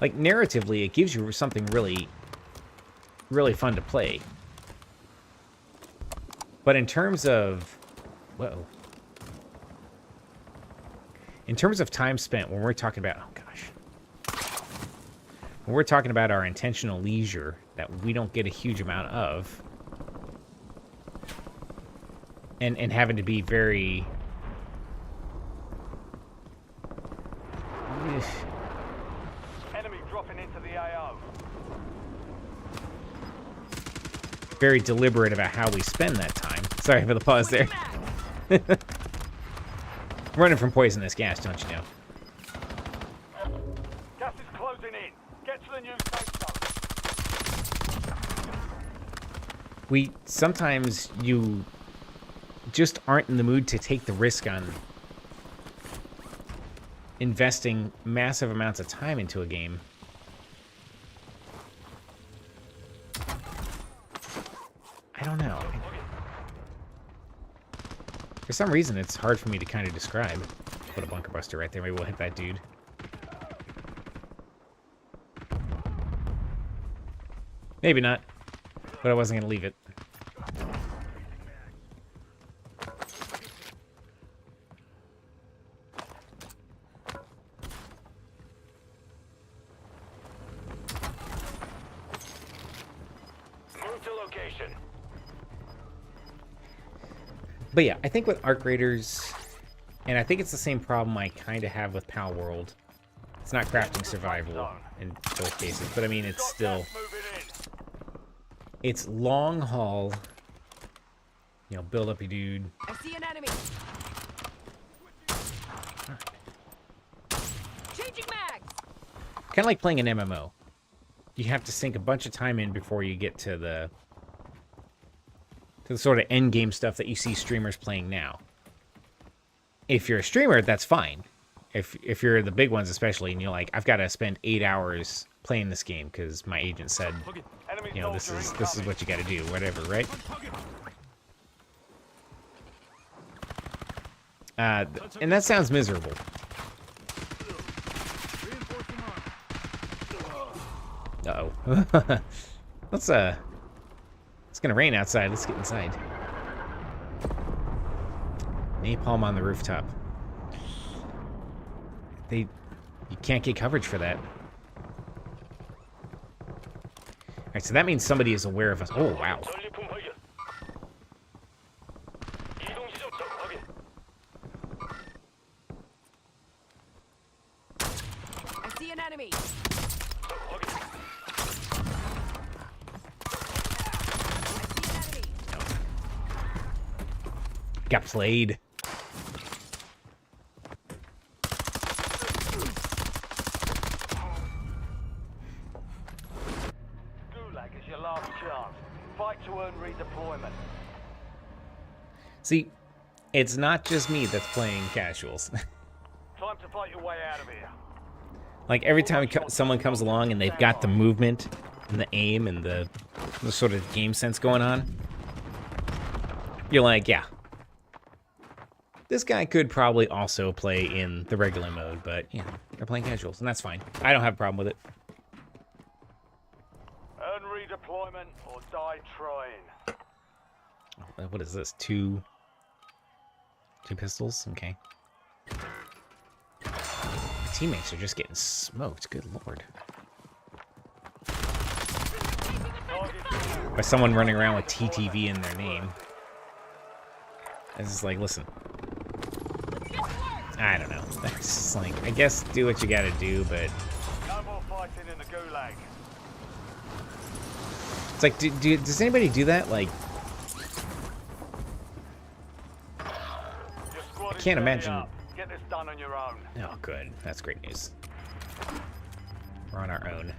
Like, narratively, it gives you something really fun to play. But in terms of... Whoa. In terms of time spent, when we're talking about... Oh, gosh. When we're talking about our intentional leisure that we don't get a huge amount of, and having to be very...
Enemy dropping into the AO.
very deliberate about how we spend that time. Sorry for the pause there. Running from poisonous gas, don't you know?
Gas is closing in. Get to the new safe zone.
Sometimes you just aren't in the mood to take the risk on investing massive amounts of time into a game. I don't know. For some reason, it's hard for me to kind of describe. Put a bunker buster right there. Maybe we'll hit that dude. Maybe not. But I wasn't going to leave it.
Move to location.
But yeah, I think with Arc Raiders, and I think it's the same problem I kind of have with Pal World. It's not crafting survival in both cases, but I mean, it's still... It's long haul. You know, build up your dude.
I see an enemy. Changing mags.
Kind of like playing an MMO. You have to sink a bunch of time in before you get to the sort of end game stuff that you see streamers playing now. If you're a streamer, that's fine. If you're the big ones especially, and you're like, I've got to spend 8 hours playing this game because my agent said, you know, this is what you got to do, whatever, right? And that sounds miserable. Uh-oh. It's gonna rain outside. Let's get inside. Napalm on the rooftop. You can't get coverage for that. Alright, so that means somebody is aware of us. Oh, wow.
enemy. I see an enemy.
Got played.
Gulag is your last chance. Fight to earn redeployment.
See, it's not just me that's playing casuals.
Time to fight your way out of here.
Like every time someone comes along and they've got the movement and the aim and the sort of game sense going on, you're like, yeah. This guy could probably also play in the regular mode, but, you know, they're playing casuals, and that's fine. I don't have a problem with it.
Earn redeployment or die trying.
What is this? Two pistols? Okay. My teammates are just getting smoked. Good lord. By someone running around with TTV in their name. It's just like, listen. I don't know. That's just like, I guess do what you gotta do, but...
No more fighting in the gulag.
It's like, does anybody do that? Like...
Your squad is
Can't
ready
imagine.
up. Get this done on your own.
Oh, good. That's great news. We're on our own.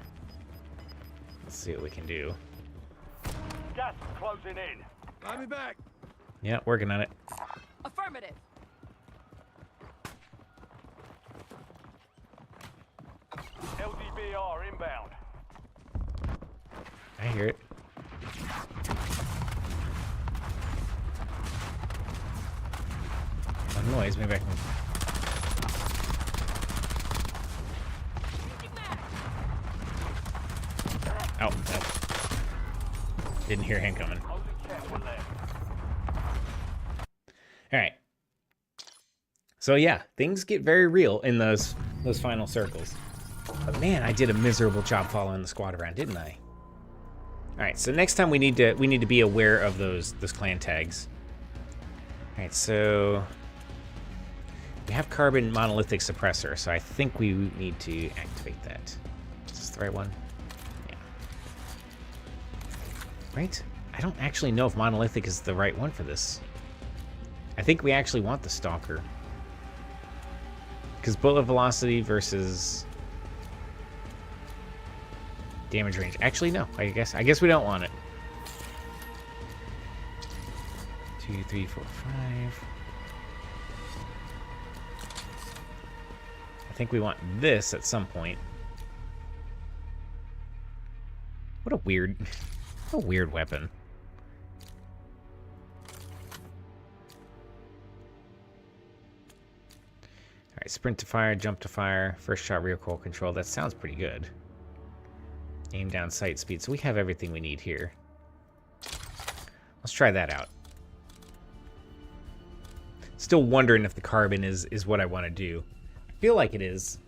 Let's see what we can do.
Gas is closing in.
I'll be back.
Yeah, working on it.
Affirmative.
LDBR inbound.
I hear it. A noise. Maybe I can...
Changing mags.
Oh, no. Didn't hear him coming.
Hold it careful there.
All right. So yeah, things get very real in those final circles. But man, I did a miserable job following the squad around, didn't I? All right, so next time we need to be aware of those clan tags. All right, so we have carbon monolithic suppressor, so I think we need to activate that. Is this the right one? Yeah. Right? I don't actually know if monolithic is the right one for this. I think we actually want the stalker. Because bullet velocity versus damage range. Actually, no. I guess we don't want it. 2, 3, 4, 5. I think we want this at some point. What a weird weapon. All right, sprint to fire, jump to fire, first shot recoil control. That sounds pretty good. Aim down sight speed. So we have everything we need here. Let's try that out. Still wondering if the carbon is what I want to do. I feel like it is.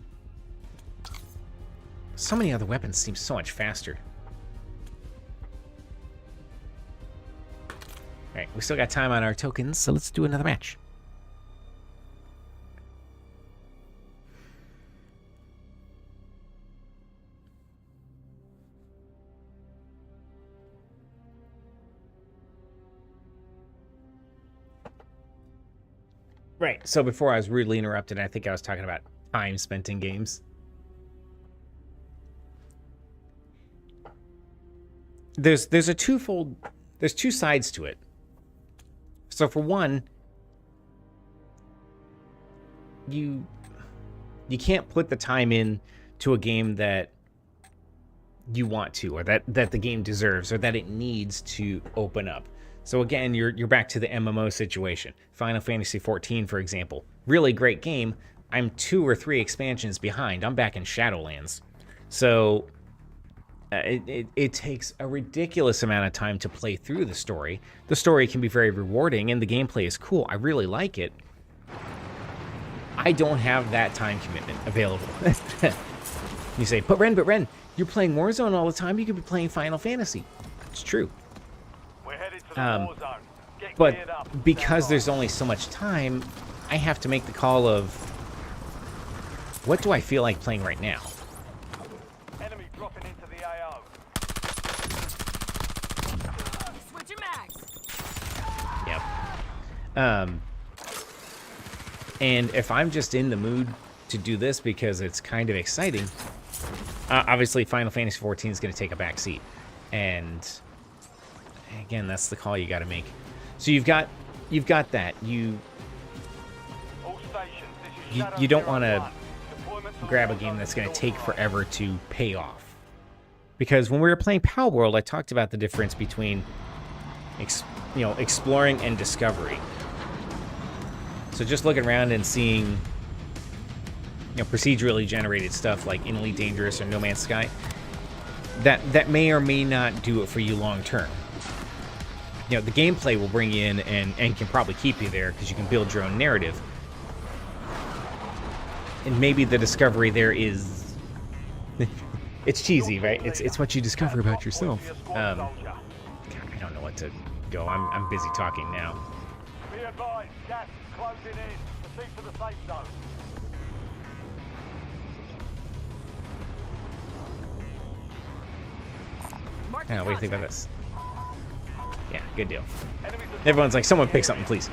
So many other weapons seem so much faster. All right, we still got time on our tokens, so let's do another match. Right, so before I was rudely interrupted, I think I was talking about time spent in games. There's two sides to it. So for one, you can't put the time in to a game that you want to, or that the game deserves, or that it needs to open up. So again, you're back to the MMO situation. Final Fantasy XIV, for example. Really great game. I'm 2 or 3 expansions behind. I'm back in Shadowlands. So it takes a ridiculous amount of time to play through the story. The story can be very rewarding, and the gameplay is cool. I really like it. I don't have that time commitment available. You say, but Wrenn, you're playing Warzone all the time. You could be playing Final Fantasy. It's true.
We're headed to the war zone. Get
But
geared up.
because
Stand
there's
by.
only so much time, I have to make the call of, what do I feel like playing right now? And if I'm just in the mood to do this because it's kind of exciting, obviously Final Fantasy XIV is going to take a back seat. And again, that's the call you got to make. So you've got that. You don't want to grab a game that's going to take forever to pay off. Because when we were playing Pal World, I talked about the difference between exploring and discovery. So just looking around and seeing procedurally generated stuff like In Elite Dangerous or No Man's Sky, that may or may not do it for you long term. The gameplay will bring you in and can probably keep you there because you can build your own narrative. And maybe the discovery there is... it's cheesy, right? It's what you discover about yourself. God, I don't know what to go. I'm busy talking now.
Be advised, gas is closing in. Proceed to the safe zone.
Mark
What
the
do you think about
contract.
this? Yeah, good deal. Everyone's like, someone pick something, please.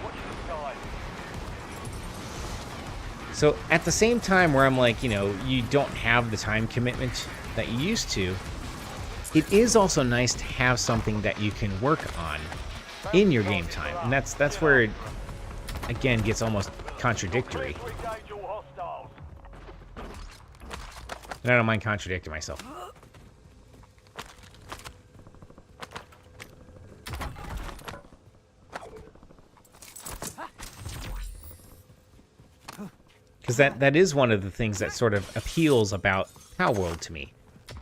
So at the same time where I'm like, you don't have the time commitment that you used to, it is also nice to have something that you can work on in your game time. And that's where it, again, gets almost contradictory. And I don't mind contradicting myself. Because that is one of the things that sort of appeals about Pal World to me.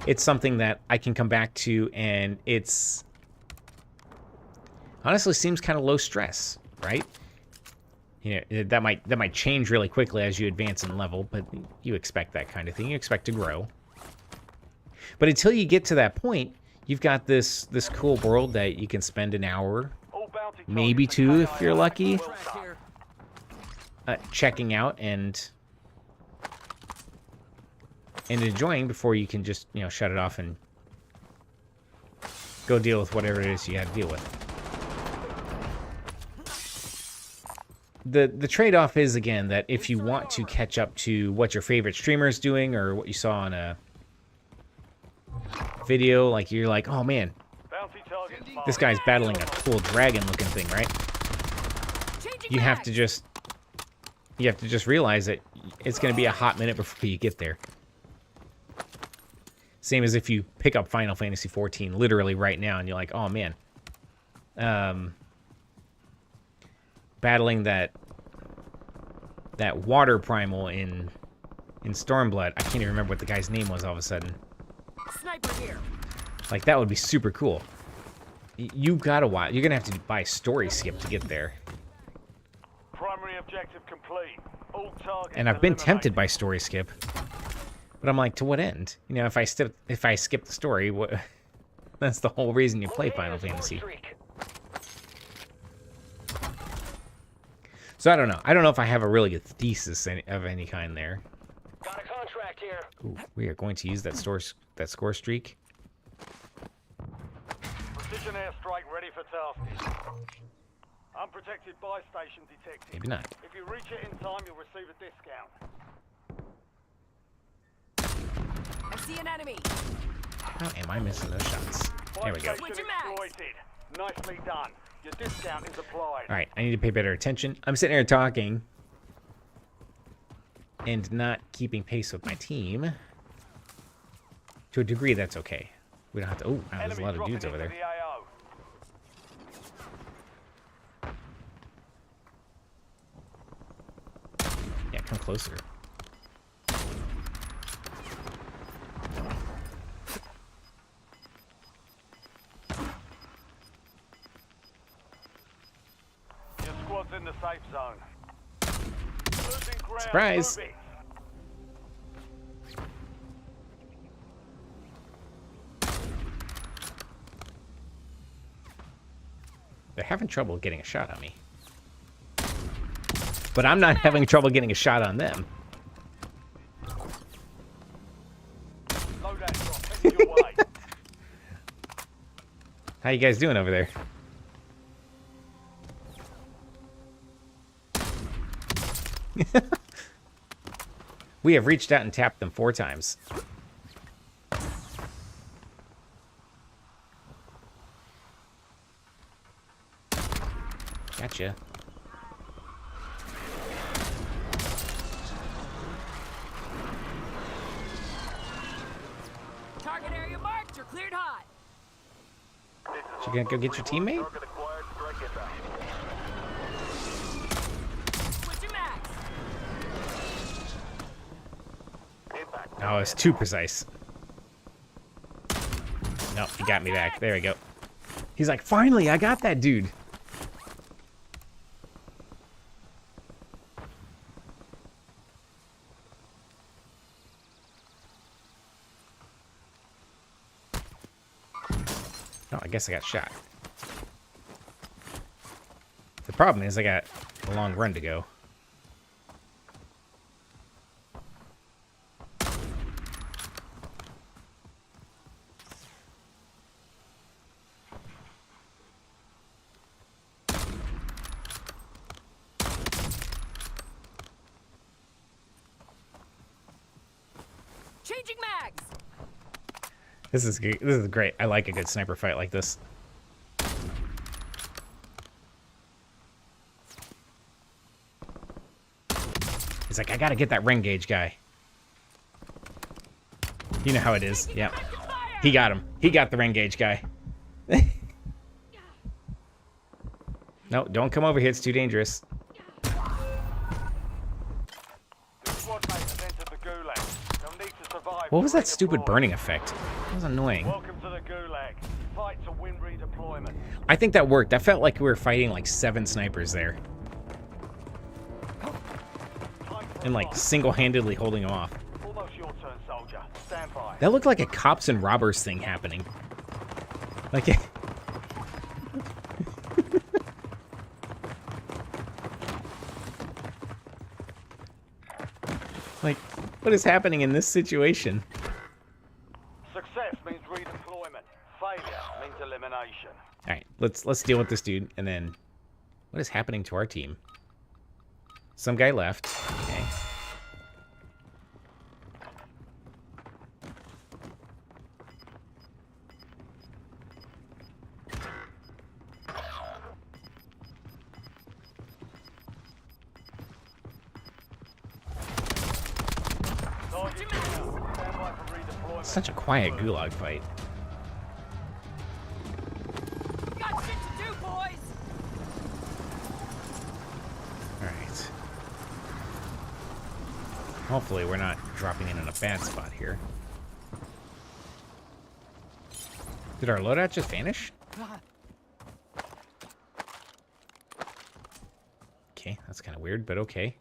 It's something that I can come back to, and it's honestly seems kind of low stress, right? That might change really quickly as you advance in level, but you expect that kind of thing. You expect to grow. But until you get to that point, you've got this cool world that you can spend an hour, maybe two if you're lucky, checking out and enjoying before you can just shut it off and go deal with whatever it is you got to deal with. The trade-off is, again, that if you want to catch up to what your favorite streamer is doing or what you saw on a video, like you're like, oh man, this guy's battling a cool dragon looking thing, right? You have to just realize that it's going to be a hot minute before you get there. Same as if you pick up Final Fantasy XIV literally right now and you're like, oh man, battling that water primal in Stormblood. I can't even remember what the guy's name was all of a sudden.
Sniper here.
Like, that would be super cool. You gotta watch. You're gonna have to buy story skip to get there.
Primary objective complete. All targets
And I've been
eliminated.
tempted by story skip, but I'm like, to what end? If I skip the story, what? That's the whole reason you play Final Fantasy. So I don't know. I don't know if I have a really good thesis of any kind there.
Got a contract here.
Ooh, we are going to use that score streak.
Precision airstrike ready for tasking. Unprotected buy station detected.
Maybe not.
If you reach it in time, you'll receive a discount.
I see an enemy.
How am I missing those shots? There we go.
Buy
Switch
station
your mags.
exploited. Nicely done. Your discount is applied.
All right, I need to pay better attention. I'm sitting here talking and not keeping pace with my team. To a degree, that's okay. We don't have to... Oh, wow, there's a
Enemy
lot of
dropping
dudes over
into
there.
the AO.
Yeah, come closer.
Your squad's in the safe zone. Losing ground.
Surprise.
Move it.
They're having trouble getting a shot on me. But I'm not having trouble getting a shot on them.
Load that drop. Heading your way.
How you guys doing over there? We have reached out and tapped them 4 times. Gotcha.
Target area marked. You're cleared hot.
You gonna go get your teammate?
Target acquired. Strike inbound.
Switching mags.
Impact.
Oh, it's too precise. No, he got me back. There we go. He's like, finally, I got that dude. Oh, I guess I got shot. The problem is I got a long run to go.
Changing mags.
This is good. This is great. I like a good sniper fight like this. He's like, I gotta get that ring gauge guy. You know how it is. Yep. He got him. He got the ring gauge guy. No, don't come over here. It's too dangerous.
The squad mate has entered the gulag. They'll need to survive.
What was
to
that stupid
redeploy.
burning effect? That was annoying.
Welcome to the gulag. Fight to win redeployment.
I think that worked. I felt like we were fighting like 7 snipers there.
Time to
And like
revive.
single-handedly holding them off.
Almost your turn, soldier. Stand by.
That looked like a cops and robbers thing happening. Like, like, what is happening in this situation?
Success means redeployment. Failure means elimination.
All right, let's deal with this dude, and then what is happening to our team? Some guy left. Okay.
Target down. Stand by for redeployment.
Such a quiet gulag fight.
Got shit to do, boys.
All right. Hopefully we're not dropping in a bad spot here. Did our loadout just vanish? Okay, that's kind of weird, but okay.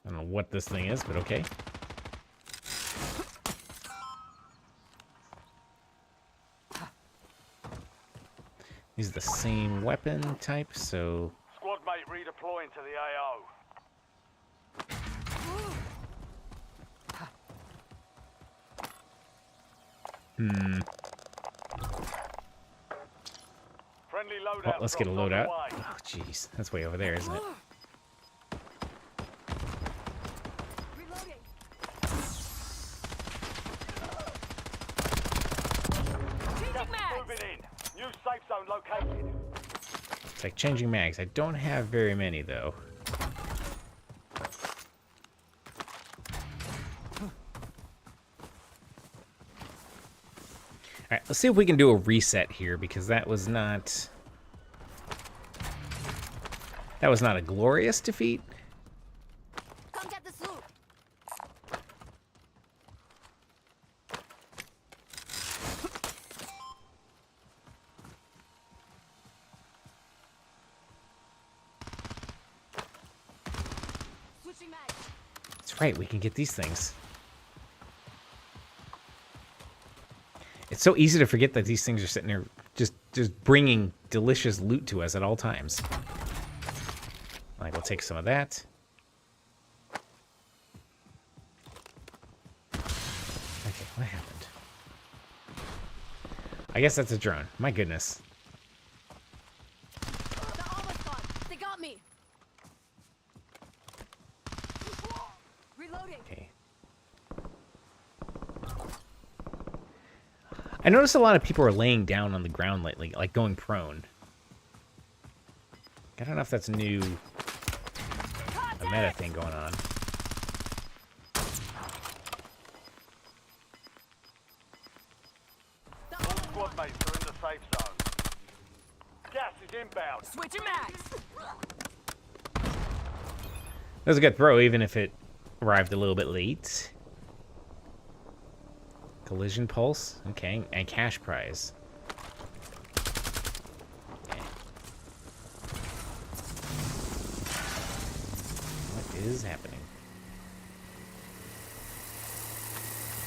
I don't know what this thing is, but okay. These are the same weapon type, so...
Squad mate redeploying to the AO. Friendly loadout.
Well, let's get a
drops on the
loadout.
way.
Oh, jeez. That's way over there, isn't it?
Reloading. Changing
Gas is
mags.
moving in. New safe zone located.
It's like changing mags. I don't have very many, though. Alright, let's see if we can do a reset here, because that was not... That was not a glorious defeat.
Come get this loot. Switching mags.
That's right, we can get these things. It's so easy to forget that these things are sitting there just bringing delicious loot to us at all times. Like, we'll take some of that. Okay, what happened? I guess that's a drone. My goodness.
Reloading.
Okay. I noticed a lot of people are laying down on the ground lately, like going prone. I don't know if that's a new meta thing going on.
All squad mates are in the safe zone. Gas is inbound.
Switching mags.
That was a good throw, even if it arrived a little bit late. Collision pulse, okay, and cash prize. Okay. What is happening?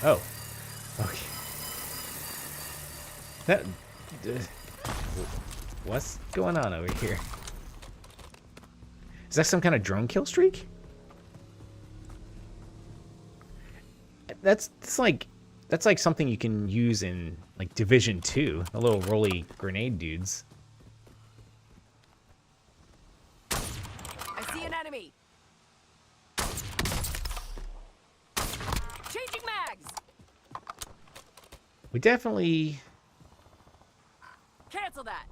Oh, okay. That. What's going on over here? Is that some kind of drone kill streak? That's like something you can use in like Division 2, the little rolly grenade dudes.
I see an enemy. Changing mags.
We definitely.
Cancel that.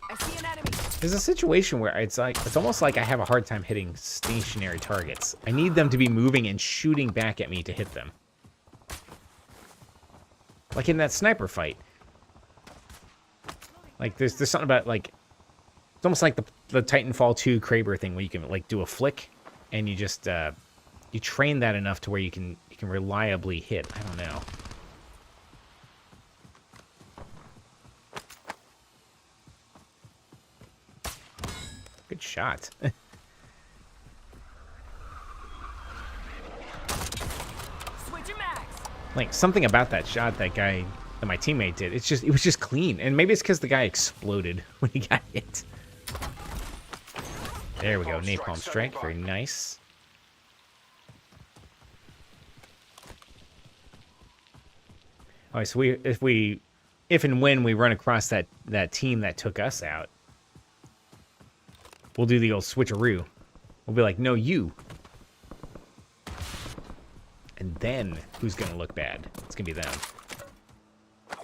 I see an enemy.
There's a situation where it's almost like I have a hard time hitting stationary targets. I need them to be moving and shooting back at me to hit them. Like in that sniper fight. Like there's something about like it's almost like the Titanfall 2 Kraber thing where you can like do a flick and you just you train that enough to where you can reliably hit. I don't know. Good shot.
Switching mags.
Like something about that shot that my teammate did. It was just clean. And maybe it's because the guy exploded when he got hit. There we go. Napalm strike. Very nice. All right, so if and when we run across that team that took us out, we'll do the old switcheroo. We'll be like, no, you. And then who's going to look bad? It's going to be them. I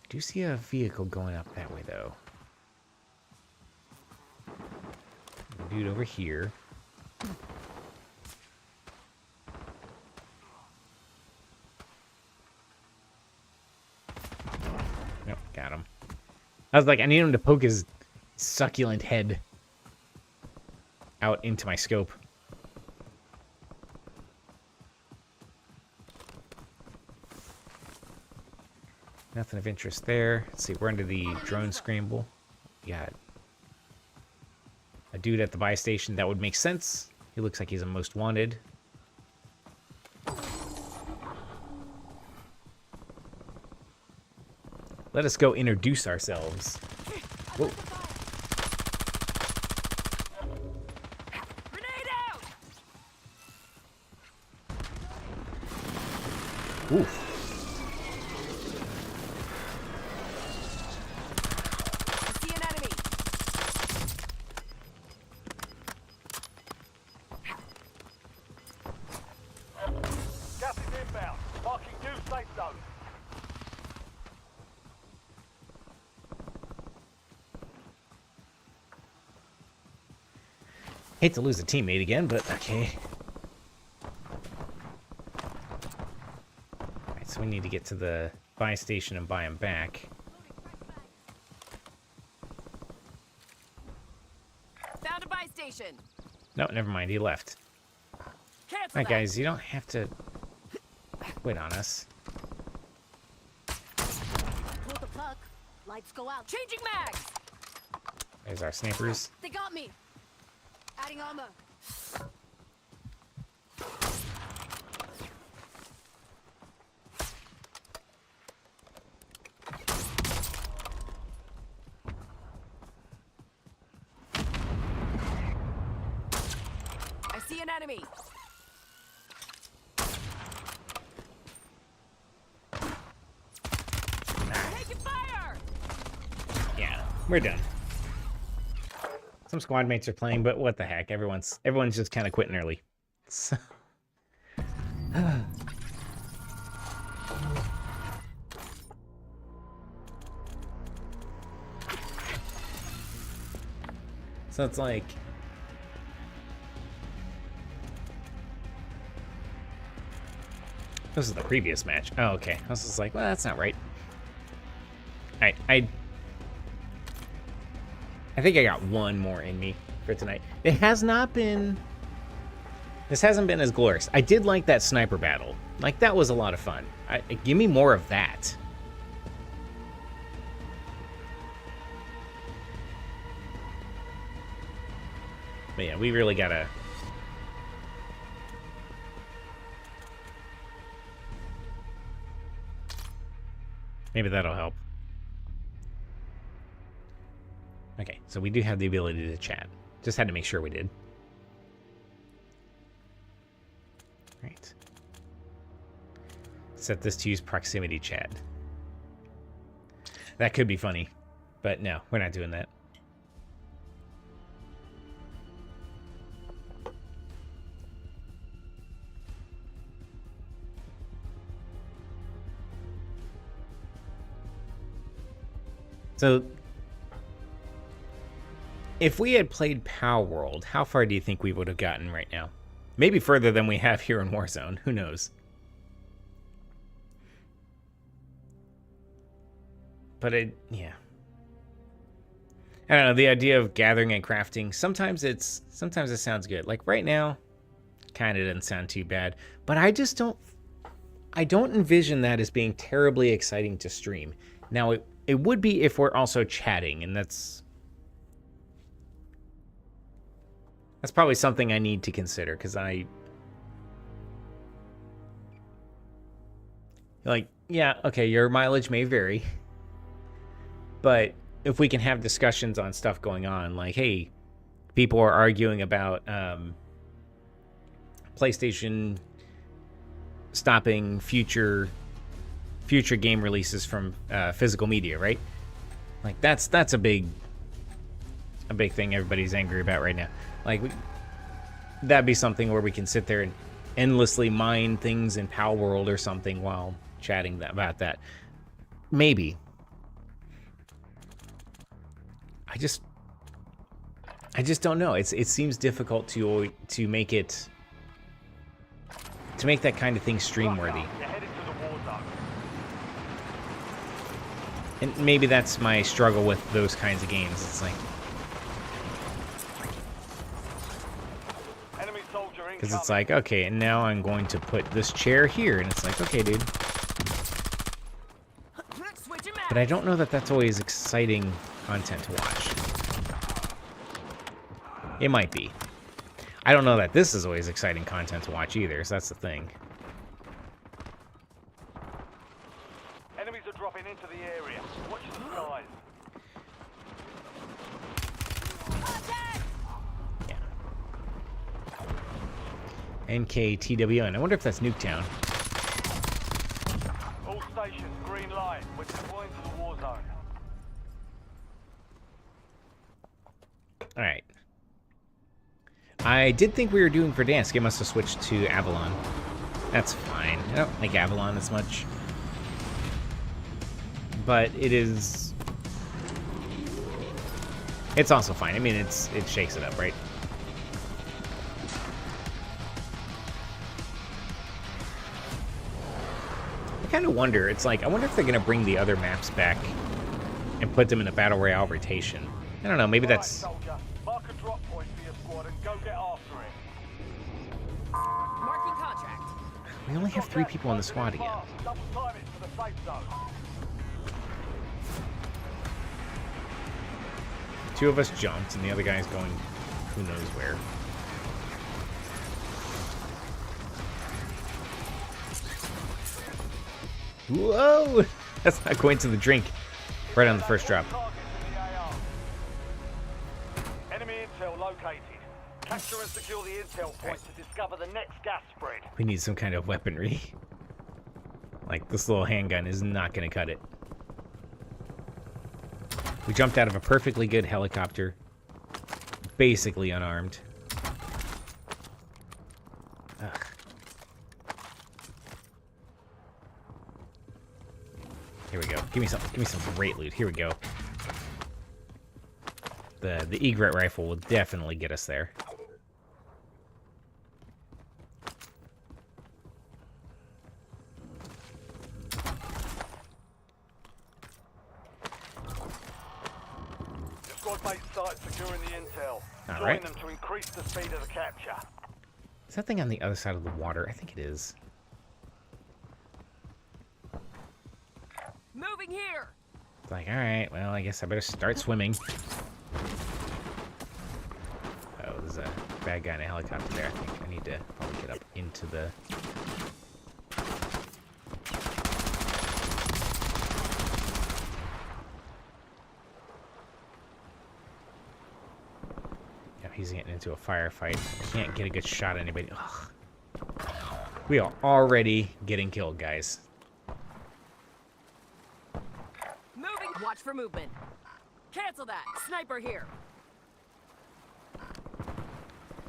do see a vehicle going up that way, though. Dude over here. Yep, got him. I was like, I need him to poke his succulent head out into my scope. Nothing of interest there. Let's see, we're into the drone scramble. We got a dude at the buy station. That would make sense. He looks like he's a most wanted. Let us go introduce ourselves. Whoa.
Grenade out.
Oof.
I see an enemy.
Gas is inbound. Marking new safe zone.
Hate to lose a teammate again, but okay. Alright, so we need to get to the buy station and buy him back.
Found a buy station.
No, never mind, he left.
Cancel
Alright,
that.
guys, you don't have to quit on us.
Pull the plug. Lights go out.
Changing mags.
There's our snipers.
They got me. Adding armor.
I see an enemy. Taking fire.
Yeah, we're done. Some squad mates are playing, but what the heck? Everyone's just kind of quitting early. So, so it's like this is the previous match. Oh, okay. I was just like, well, that's not right. I think I got one more in me for tonight. It has not been... This hasn't been as glorious. I did like that sniper battle. Like, that was a lot of fun. Give me more of that. But yeah, we really gotta... Maybe that'll help. Okay, so we do have the ability to chat. Just had to make sure we did. Right. Set this to use proximity chat. That could be funny, but no, we're not doing that. So, if we had played Power World, how far do you think we would have gotten right now? Maybe further than we have here in Warzone. Who knows? But yeah. I don't know, the idea of gathering and crafting, sometimes it sounds good. Like right now, kind of doesn't sound too bad. But I don't envision that as being terribly exciting to stream. Now, it would be if we're also chatting, and that's probably something I need to consider, because yeah, okay, your mileage may vary, but if we can have discussions on stuff going on, like, hey, people are arguing about PlayStation stopping future game releases from physical media, right? Like that's a big thing everybody's angry about right now. Like that'd be something where we can sit there and endlessly mine things in Power World or something while chatting about that. Maybe. I just don't know. It seems difficult to make that kind of thing stream worthy.
You're headed to the war zone.
And maybe that's my struggle with those kinds of games. It's like,
Enemy soldier
because it's like, okay, and now I'm going to put this chair here, and it's like, okay, dude.
Switching
But I don't know that that's always exciting content to watch. It might be. I don't know that this is always exciting content to watch either, so that's the thing.
Enemies are dropping into the area. Watch the skies.
Yeah. NKTWN. I wonder if that's Nuketown.
All stations, green light. We're deploying to the war zone.
Alright. I did think we were doing Verdansk. It must have switched to Avalon. That's fine. I don't like Avalon as much. But it's also fine. I mean, it shakes it up, right? I kind of wonder. It's like, I wonder if they're going to bring the other maps back and put them in a Battle Royale rotation. I don't know. Maybe that's...
Right, soldier. Mark a drop point for your squad and go get after it.
Marking contract.
We only have 3 people on the squad again.
Double time it for the safe zone.
2 of us jumped, and the other guy's going who knows where. Whoa! That's not going to the drink. Right on the first drop.
Enemy intel located. Capture and secure the intel point to discover the next gas spread.
We need some kind of weaponry. Like, this little handgun is not going to cut it. We jumped out of a perfectly good helicopter. basically unarmed. Ugh. Here we go. Give me some great loot. Here we go. The egret rifle will definitely get us there.
Your squad mates start securing the intel.
All
Join
right.
them to increase the speed of the capture.
Is that thing on the other side of the water? I think it is.
Moving here.
It's like, all right, well, I guess I better start swimming. Oh, there's a bad guy in a helicopter there. I think I need to probably get up into the... Yeah, he's getting into a firefight. I can't get a good shot at anybody. Ugh. We are already getting killed, guys.
Moving. Watch for movement. Cancel that. Sniper here.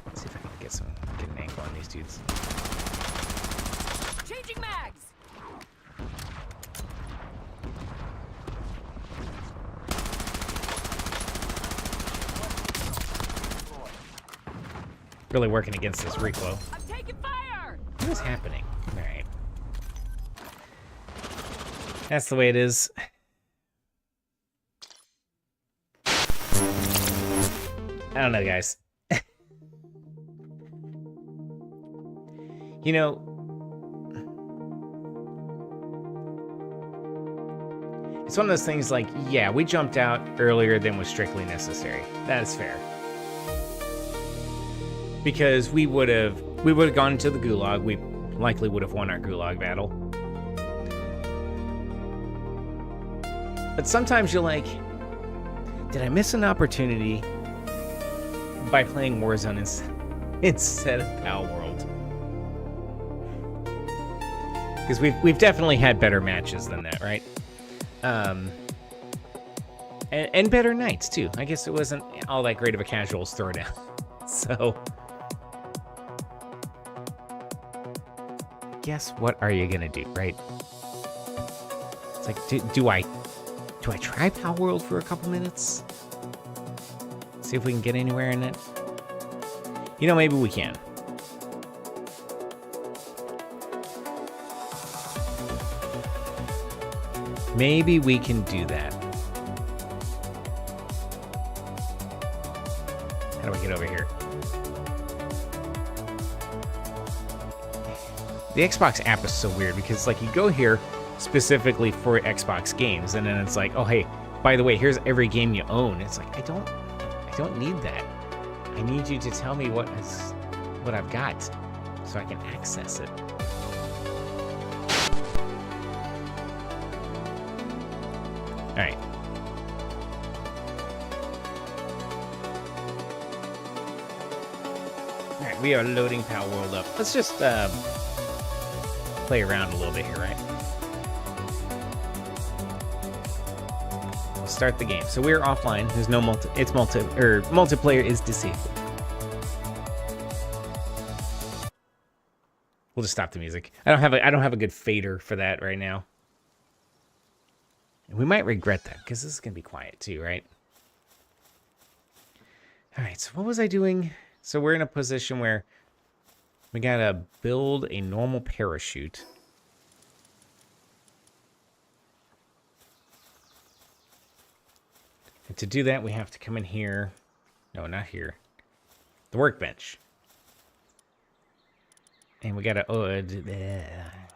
Let's see if I can get an angle on these dudes.
Changing mags.
Really working against this recoil.
I'm taking fire.
What is happening? All right. That's the way it is. I don't know, guys. You know, it's one of those things like, yeah, we jumped out earlier than was strictly necessary. That is fair. Because we would have gone to the gulag. We likely would have won our gulag battle. But sometimes you're like, did I miss an opportunity by playing Warzone instead of Pal World? Because we've definitely had better matches than that, right? And better nights too. I guess it wasn't all that great of a casuals throwdown. So, guess what are you gonna do, right? It's like, do I try Pal World for a couple minutes? See if we can get anywhere in it. You know, maybe we can. Maybe we can do that. How do I get over here? The Xbox app is so weird because, like, you go here specifically for Xbox games, and then it's like, oh, hey, by the way, here's every game you own. It's like, I don't need that. I need you to tell me what I've got so I can access it. All right. All right, we are loading Pal World up. Let's just play around a little bit here, right? We'll start the game. So we're offline. There's no multiplayer is disabled. We'll just stop the music. I don't have a good fader for that right now. And we might regret that because this is gonna be quiet too, right? All right. So what was I doing? So we're in a position where we gotta build a normal parachute. And to do that, we have to come in here. No, not here. The workbench. And we gotta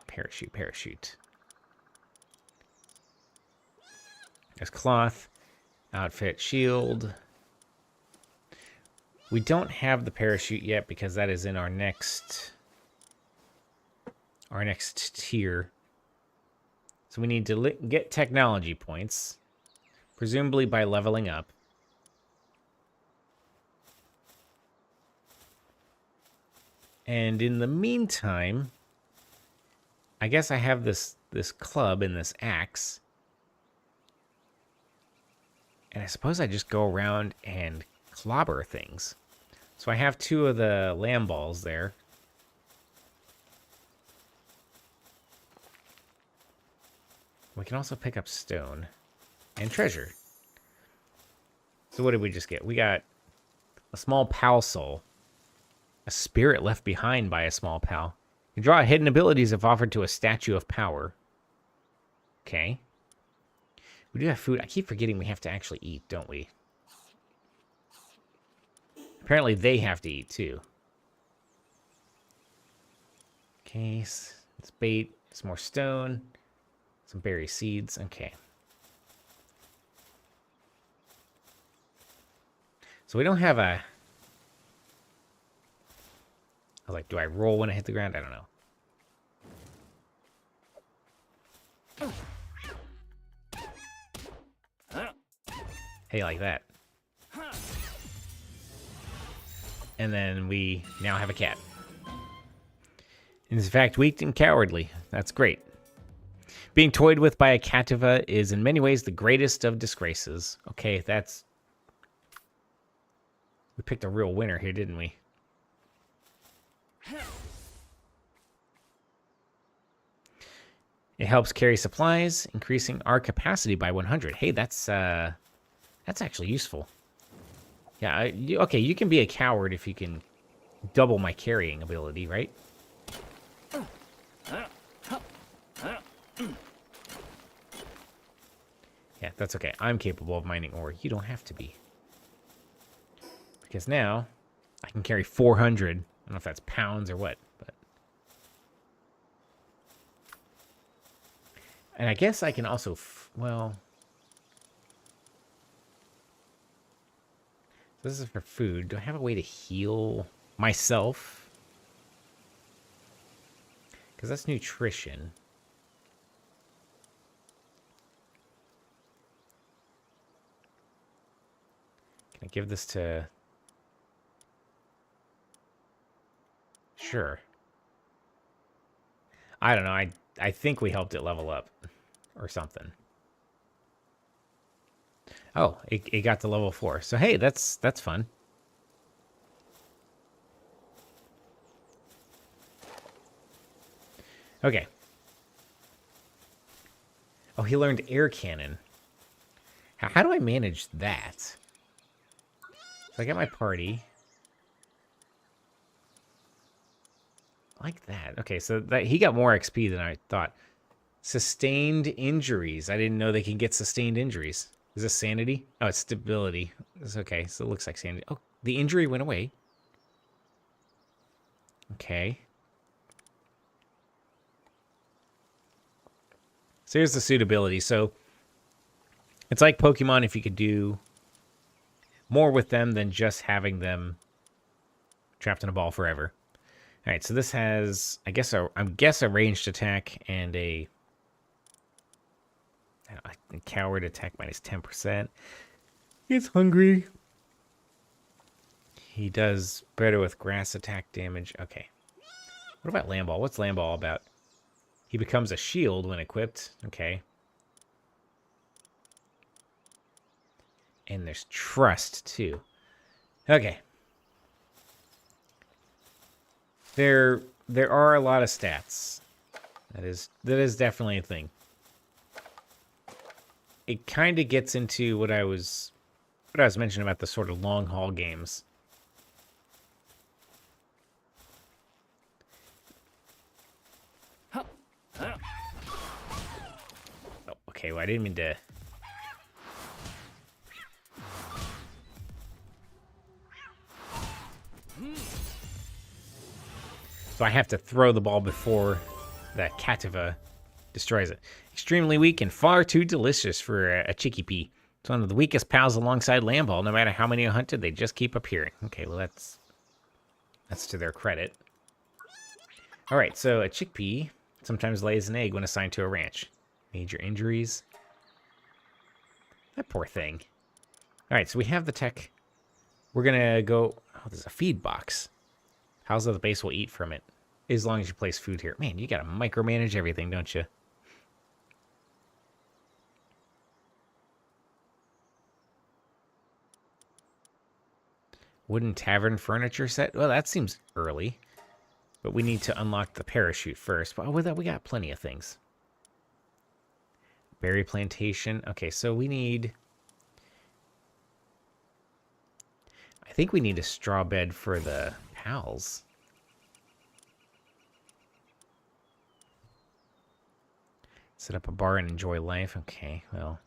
parachute. There's cloth, outfit, shield. We don't have the parachute yet because that is in our next tier. So we need to get technology points, presumably by leveling up. And in the meantime, I guess I have this club and this axe. And I suppose I just go around and clobber things. So I have 2 of the lamb balls there. We can also pick up stone and treasure. So what did we just get? We got a small pal soul. A spirit left behind by a small pal. You draw hidden abilities if offered to a statue of power. Okay. We do have food. I keep forgetting we have to actually eat, don't we? Apparently they have to eat too. Okay, it's bait, some more stone, some berry seeds. Okay. So we don't have a... I was like, do I roll when I hit the ground? I don't know. Hey, like that. And then we now have a cat. In fact, weak and cowardly. That's great. Being toyed with by a cativa is in many ways the greatest of disgraces. Okay, that's... We picked a real winner here, didn't we? It helps carry supplies, increasing our capacity by 100. Hey, that's actually useful. Yeah, okay, you can be a coward if you can double my carrying ability, right? Yeah, that's okay. I'm capable of mining ore. You don't have to be. Because now, I can carry 400. I don't know if that's pounds or what, but... And I guess I can also... well... This is for food. Do I have a way to heal myself? Because that's nutrition. Can I give this to... Sure. I don't know. I think we helped it level up. Or something. Oh, it got to level 4. So hey, that's fun. Okay. Oh, he learned air cannon. How do I manage that? So I got my party. Like that. Okay, so that he got more XP than I thought. Sustained injuries. I didn't know they could get sustained injuries. Is this sanity? Oh, it's stability. It's okay, so it looks like sanity. Oh, the injury went away. Okay. So here's the suitability. So it's like Pokemon if you could do more with them than just having them trapped in a ball forever. All right, so this has, I guess a ranged attack and a coward attack minus 10%. He's hungry. He does better with grass attack damage. Okay. What about Lamball? What's Lamball about? He becomes a shield when equipped. Okay. And there's trust, too. Okay. There are a lot of stats. That is definitely a thing. It kind of gets into what I was mentioning about the sort of long haul games. Oh, okay, well, I didn't mean to. So I have to throw the ball before that Cativa destroys it. Extremely weak and far too delicious for a Chickpea. It's one of the weakest pals alongside Lamball. No matter how many are hunted, they just keep appearing. Okay, well that's to their credit. All right, so a Chickpea sometimes lays an egg when assigned to a ranch. Major injuries. That poor thing. All right, so we have the tech. We're gonna go. Oh, there's a feed box. How's the base will eat from it? As long as you place food here. Man, you gotta micromanage everything, don't you? Wooden tavern furniture set. Well, that seems early. But we need to unlock the parachute first. Oh, with that, we got plenty of things. Berry plantation. Okay, so we need... I think we need a straw bed for the pals. Set up a bar and enjoy life. Okay, well.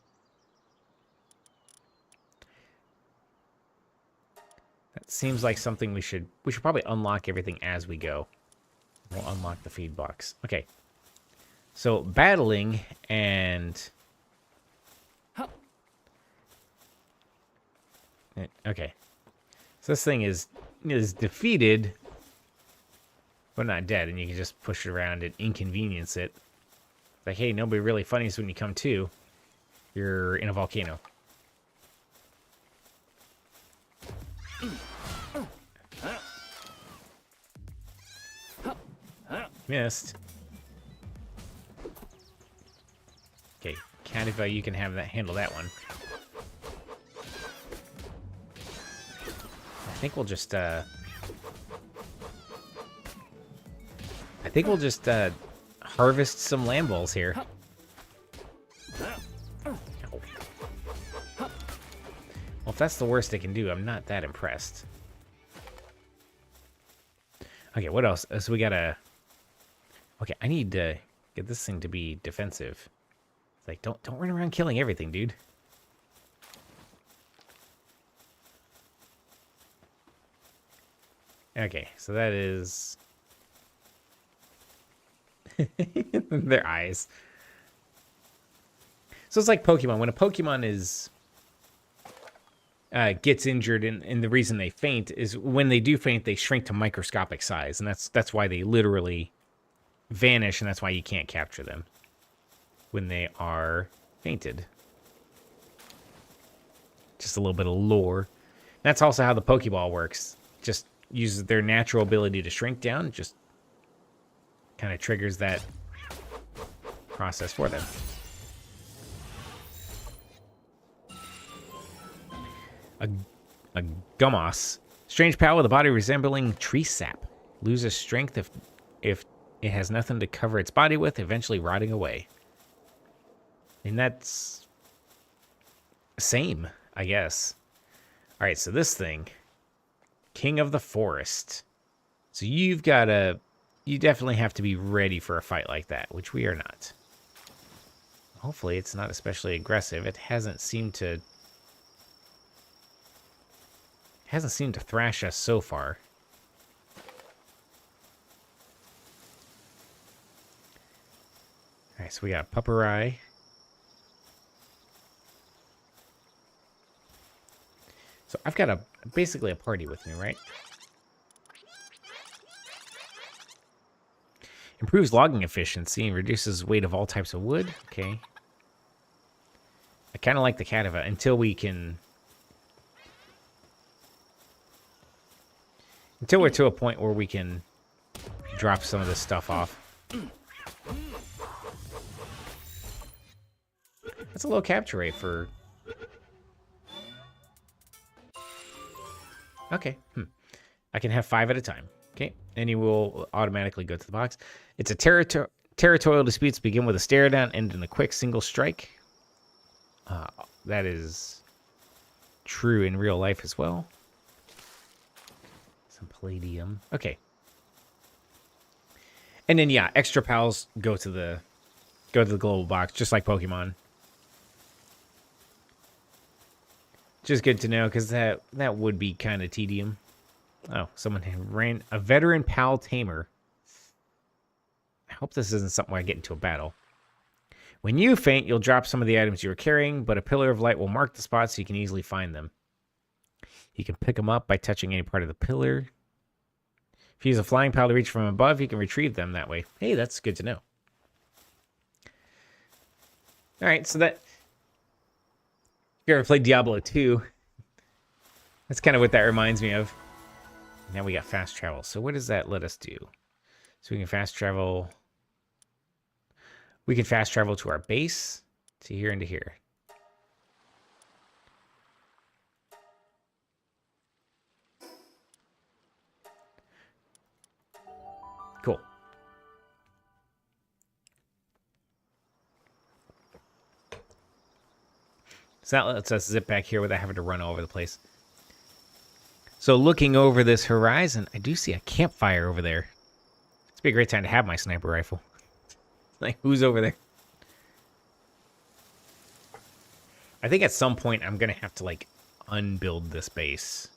That seems like something we should probably unlock everything as we go. We'll unlock the feed box. Okay. So battling and okay. So this thing is defeated but not dead, and you can just push it around and inconvenience it. Like, hey, nobody really funny is when you come to. You're in a volcano. Missed. Okay, Cadiva, you can have that handle that one. I think we'll just harvest some land balls here. Oh. Well, if that's the worst they can do, I'm not that impressed. Okay, what else? So we gotta... Okay, I need to get this thing to be defensive. It's like, don't run around killing everything, dude. Okay, so that is... their eyes. So it's like Pokemon. When a Pokemon is... gets injured, and the reason they faint is when they do faint, they shrink to microscopic size, and that's why they literally vanish, and that's why you can't capture them when they are fainted. Just a little bit of lore. That's also how the Pokeball works. Just uses their natural ability to shrink down, just kind of triggers that process for them. A Gummoss. Strange pal with a body resembling tree sap. Loses strength if it has nothing to cover its body with, eventually rotting away. And that's... same, I guess. Alright, so this thing. King of the Forest. So you've got to... You definitely have to be ready for a fight like that, which we are not. Hopefully it's not especially aggressive. It hasn't seemed to thrash us so far. Alright, so we got Pupperai. So I've got basically a party with me, right? Improves logging efficiency and reduces weight of all types of wood. Okay. I kind of like the Cadiva until we can... Until we're to a point where we can drop some of this stuff off. That's a low capture rate for... Okay. I can have 5 at a time. Okay. And he will automatically go to the box. It's a territorial disputes begin with a stare down, end in a quick single strike. That is true in real life as well. Some palladium. Okay. And then yeah, extra pals go to the global box, just like Pokemon. Just good to know, because that would be kind of tedium. Oh, someone ran a veteran pal tamer. I hope this isn't something where I get into a battle. When you faint, you'll drop some of the items you're carrying, but a pillar of light will mark the spot so you can easily find them. You can pick them up by touching any part of the pillar. If you use a flying pal to reach from above, you can retrieve them that way. Hey, that's good to know. All right, so that... If you ever played Diablo 2, that's kind of what that reminds me of. Now we got fast travel. So what does that let us do? So we can fast travel... We can fast travel to our base, to here and to here. So that lets us zip back here without having to run all over the place. So looking over this horizon, I do see a campfire over there. It's be a great time to have my sniper rifle. Like, who's over there? I think at some point I'm going to have to, like, unbuild this base.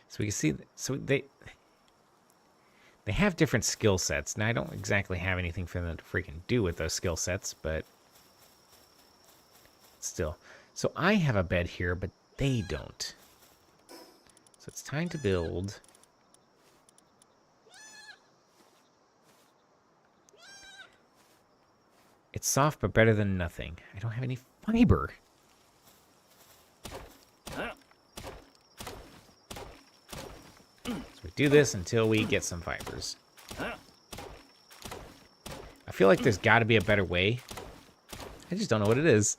So we can see, so they have different skill sets. Now, I don't exactly have anything for them to freaking do with those skill sets, but still. So I have a bed here, but they don't. So it's time to build. It's soft, but better than nothing. I don't have any fiber. So we do this until we get some fibers. I feel like there's got to be a better way. I just don't know what it is.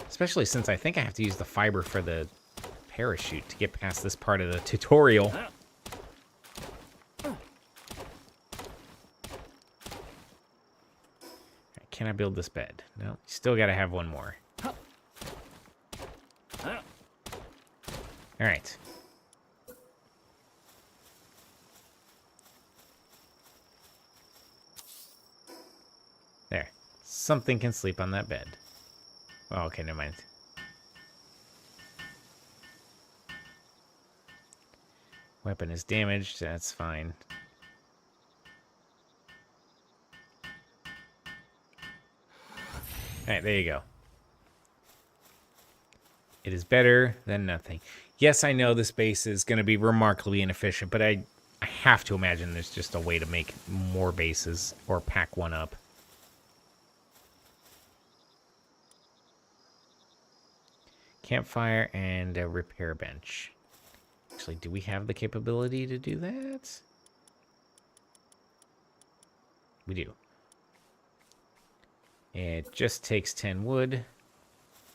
Especially since I think I have to use the fiber for the parachute to get past this part of the tutorial. Can I build this bed? No, still got to have one more. All right. There. Something can sleep on that bed. Oh, okay, never mind. Weapon is damaged. That's fine. Alright, there you go. It is better than nothing. Yes, I know this base is going to be remarkably inefficient, but I have to imagine there's just a way to make more bases or pack one up. Campfire and a repair bench. Actually, do we have the capability to do that? We do. It just takes 10 wood.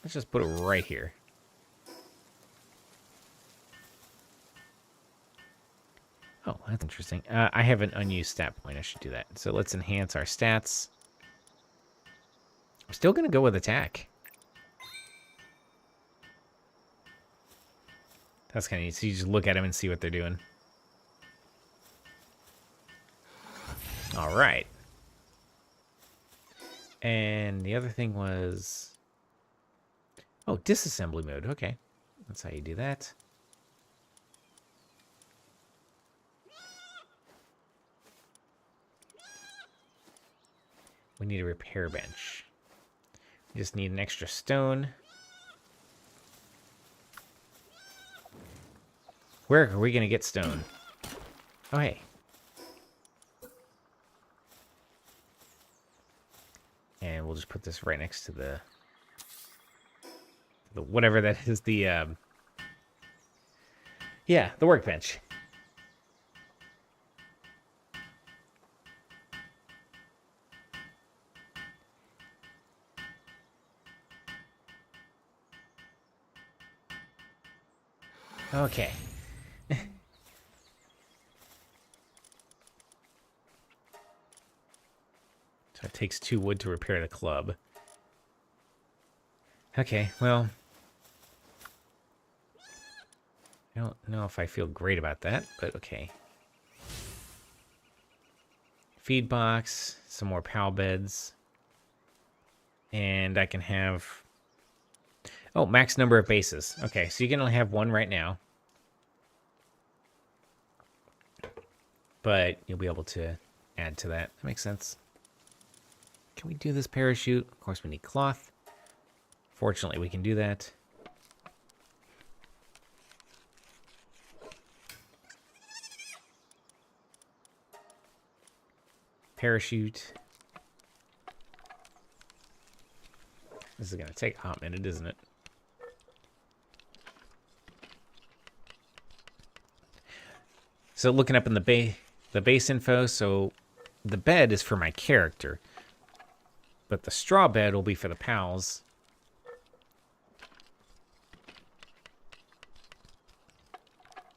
Let's just put it right here. Oh, that's interesting. I have an unused stat point. I should do that. So let's enhance our stats. I'm still going to go with attack. That's kind of neat. So you just look at them and see what they're doing. All right. And the other thing was... Oh, disassembly mode. Okay. That's how you do that. We need a repair bench. We just need an extra stone. Where are we going to get stone? Oh, hey. And we'll just put this right next to the whatever that is, the, yeah, the workbench. Okay. So it takes 2 wood to repair the club. Okay, well... I don't know if I feel great about that, but okay. Feed box, some more PAL beds. And I can have... Oh, max number of bases. Okay, so you can only have 1 right now. But you'll be able to add to that. That makes sense. Can we do this parachute? Of course, we need cloth. Fortunately, we can do that. Parachute. This is going to take a hot minute, isn't it? So looking up in the base info, so the bed is for my character, but the straw bed will be for the pals.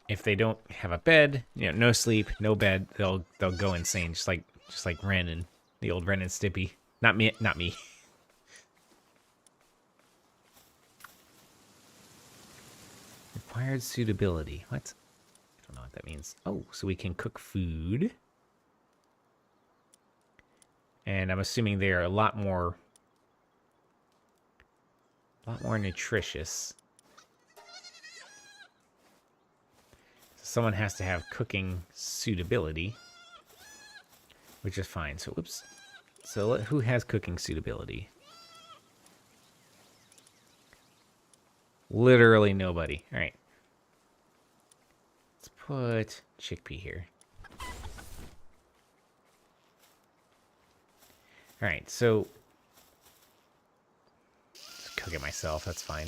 if they don't have a bed, you know, no sleep, no bed, they'll go insane, just like Wrenn and the old Wrenn and Stimpy. Not me, not me. Required suitability. What? I don't know what that means. Oh, so we can cook food. And I'm assuming they are a lot more nutritious. So someone has to have cooking suitability, which is fine. So, whoops. So who has cooking suitability? Literally nobody. All right. Let's put chickpea here. All right, so just cook it myself. That's fine.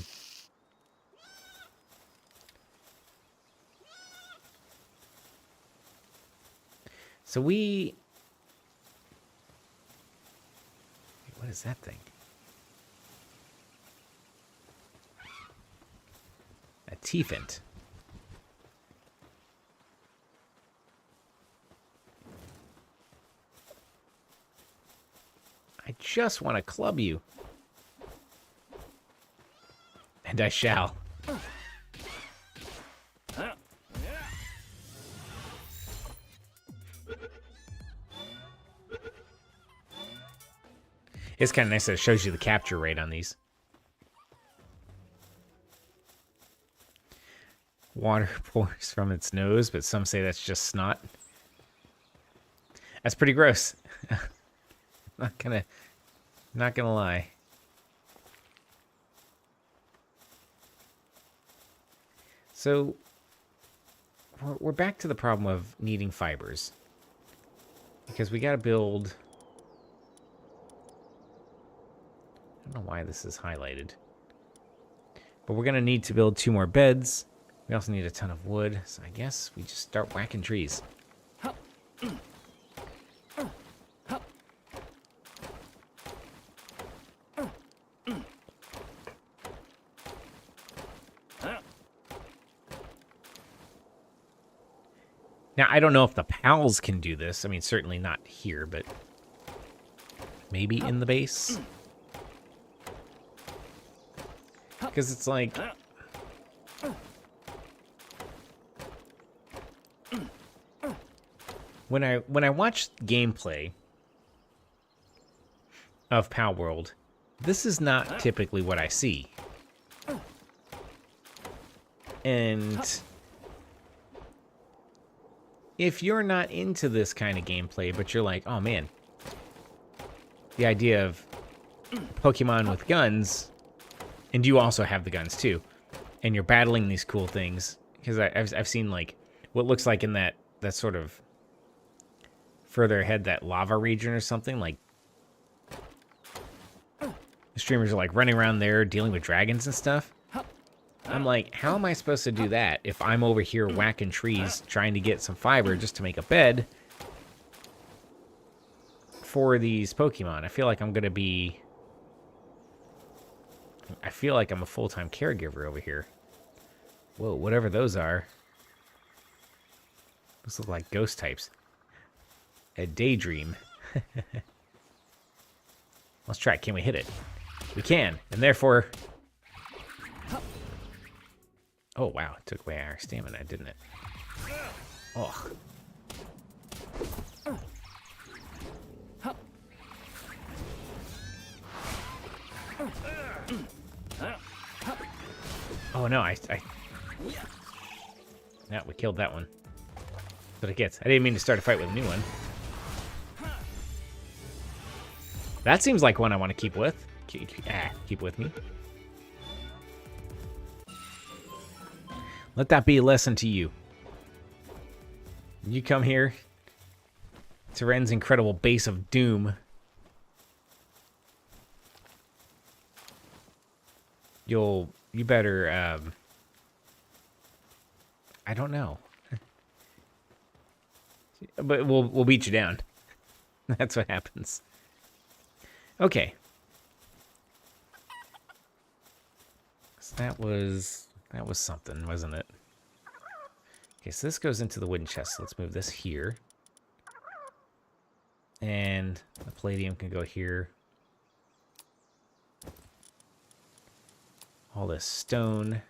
So we... Wait, what is that thing? A teefant. I just want to club you. And I shall. It's kind of nice that it shows you the capture rate on these. Water pours from its nose, but some say that's just snot. That's pretty gross. Not gonna lie. So we're back to the problem of needing fibers, because we got to build. I don't know why this is highlighted, but we're gonna need to build 2 more beds. We also need a ton of wood, so I guess we just start whacking trees. Now, I don't know if the pals can do this. I mean, certainly not here, but maybe in the base. Because it's like... When I watch gameplay of Pal World, this is not typically what I see. And if you're not into this kind of gameplay, but you're like, oh man, the idea of Pokemon with guns, and you also have the guns too, and you're battling these cool things, because I've seen like what looks like in that sort of further ahead, that lava region or something, like the streamers are like running around there dealing with dragons and stuff. I'm like, how am I supposed to do that if I'm over here whacking trees trying to get some fiber just to make a bed for these Pokemon? I feel like I'm gonna be... I feel like I'm a full-time caregiver over here. Whoa, whatever those are. Those look like ghost types. A daydream. Let's try it. Can we hit it? We can, and therefore... Oh, wow. It took away our stamina, didn't it? Oh. Oh, no, Yeah, we killed that one. That's what it gets. I didn't mean to start a fight with a new one. That seems like one I want to keep with. Keep with me. Let that be a lesson to you. You come here to Wrenn's incredible base of doom. You better, I don't know. But we'll beat you down. That's what happens. Okay. So that was something, wasn't it? Okay, so this goes into the wooden chest. So let's move this here. And the palladium can go here. All this stone.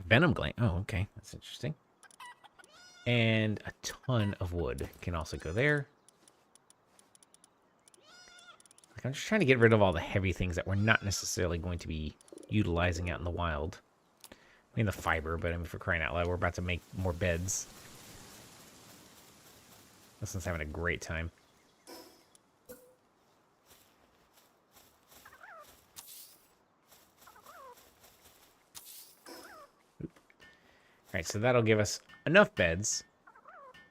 Venom gland. Oh, okay. That's interesting. And a ton of wood can also go there. Like, I'm just trying to get rid of all the heavy things that we're not necessarily going to be utilizing out in the wild. I mean, the fiber, but I mean, for crying out loud, we're about to make more beds. This one's having a great time. Alright, so that'll give us enough beds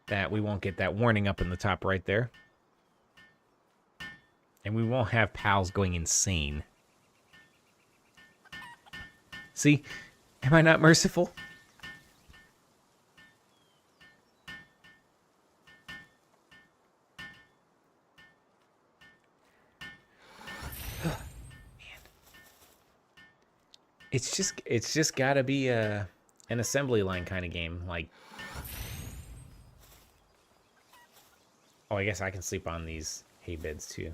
that we won't get that warning up in the top right there. And we won't have pals going insane. See? Am I not merciful? It's just gotta be an assembly line kind of game. Like, oh, I guess I can sleep on these hay beds too.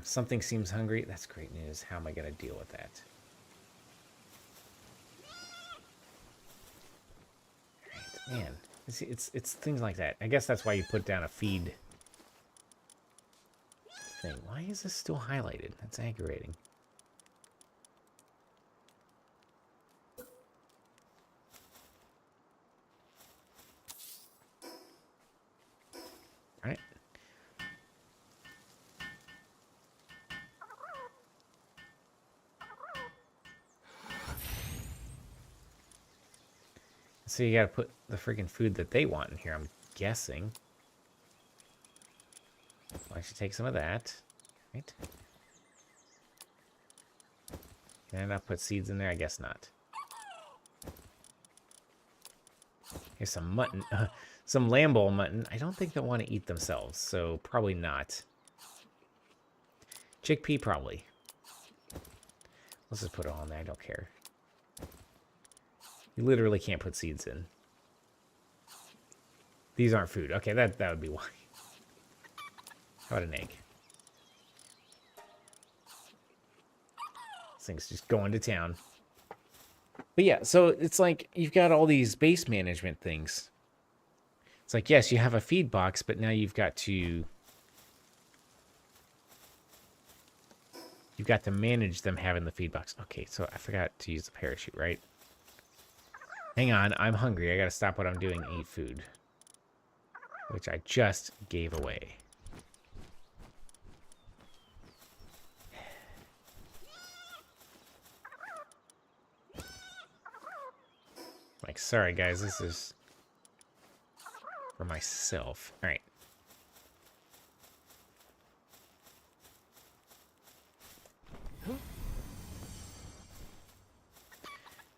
Something seems hungry. That's great news. How am I gonna deal with that? Right, man, it's things like that. I guess that's why you put down a feed thing. Why is this still highlighted? That's aggravating. Right. So you gotta put the friggin' food that they want in here, I'm guessing. Well, I should take some of that. Right. Can I not put seeds in there? I guess not. Here's some mutton. Some lamb-bowl mutton. I don't think they'll want to eat themselves, so probably not. Chickpea, probably. Let's just put it all in there. I don't care. You literally can't put seeds in. These aren't food. Okay, that would be why. How about an egg? This thing's just going to town. But yeah, so it's like you've got all these base management things. It's like, yes, you have a feed box, but now you've got to manage them having the feed box. Okay, so I forgot to use the parachute, right? Hang on, I'm hungry. I gotta stop what I'm doing and eat food. Which I just gave away. Like, sorry guys, this is for myself. All right.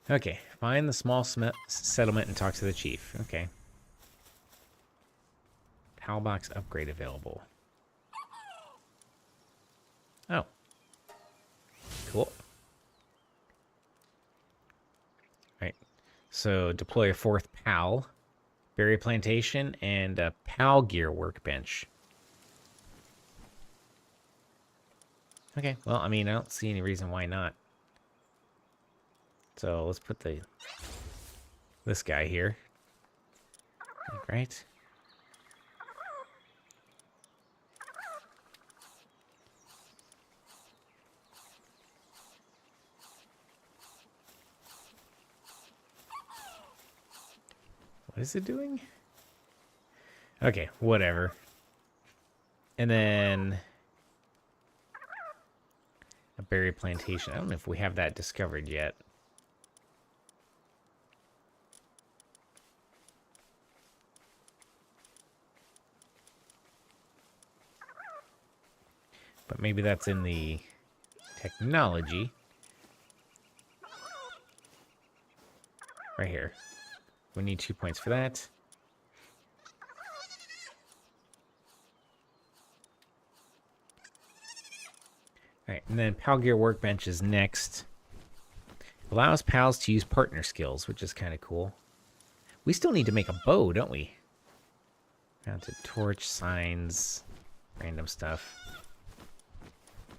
Okay, find the small settlement and talk to the chief. Okay. PAL box upgrade available. Oh. Cool. Alright. So deploy a 4th PAL. Berry plantation and a PAL gear workbench. Okay, well, I mean, I don't see any reason why not. So let's put this guy here. Right? What is it doing? Okay, whatever. And then a berry plantation. I don't know if we have that discovered yet. But maybe that's in the technology. Right here. We need 2 points for that. Alright, and then PAL Gear Workbench is next. Allows pals to use partner skills, which is kind of cool. We still need to make a bow, don't we? Mounted torch, signs, random stuff.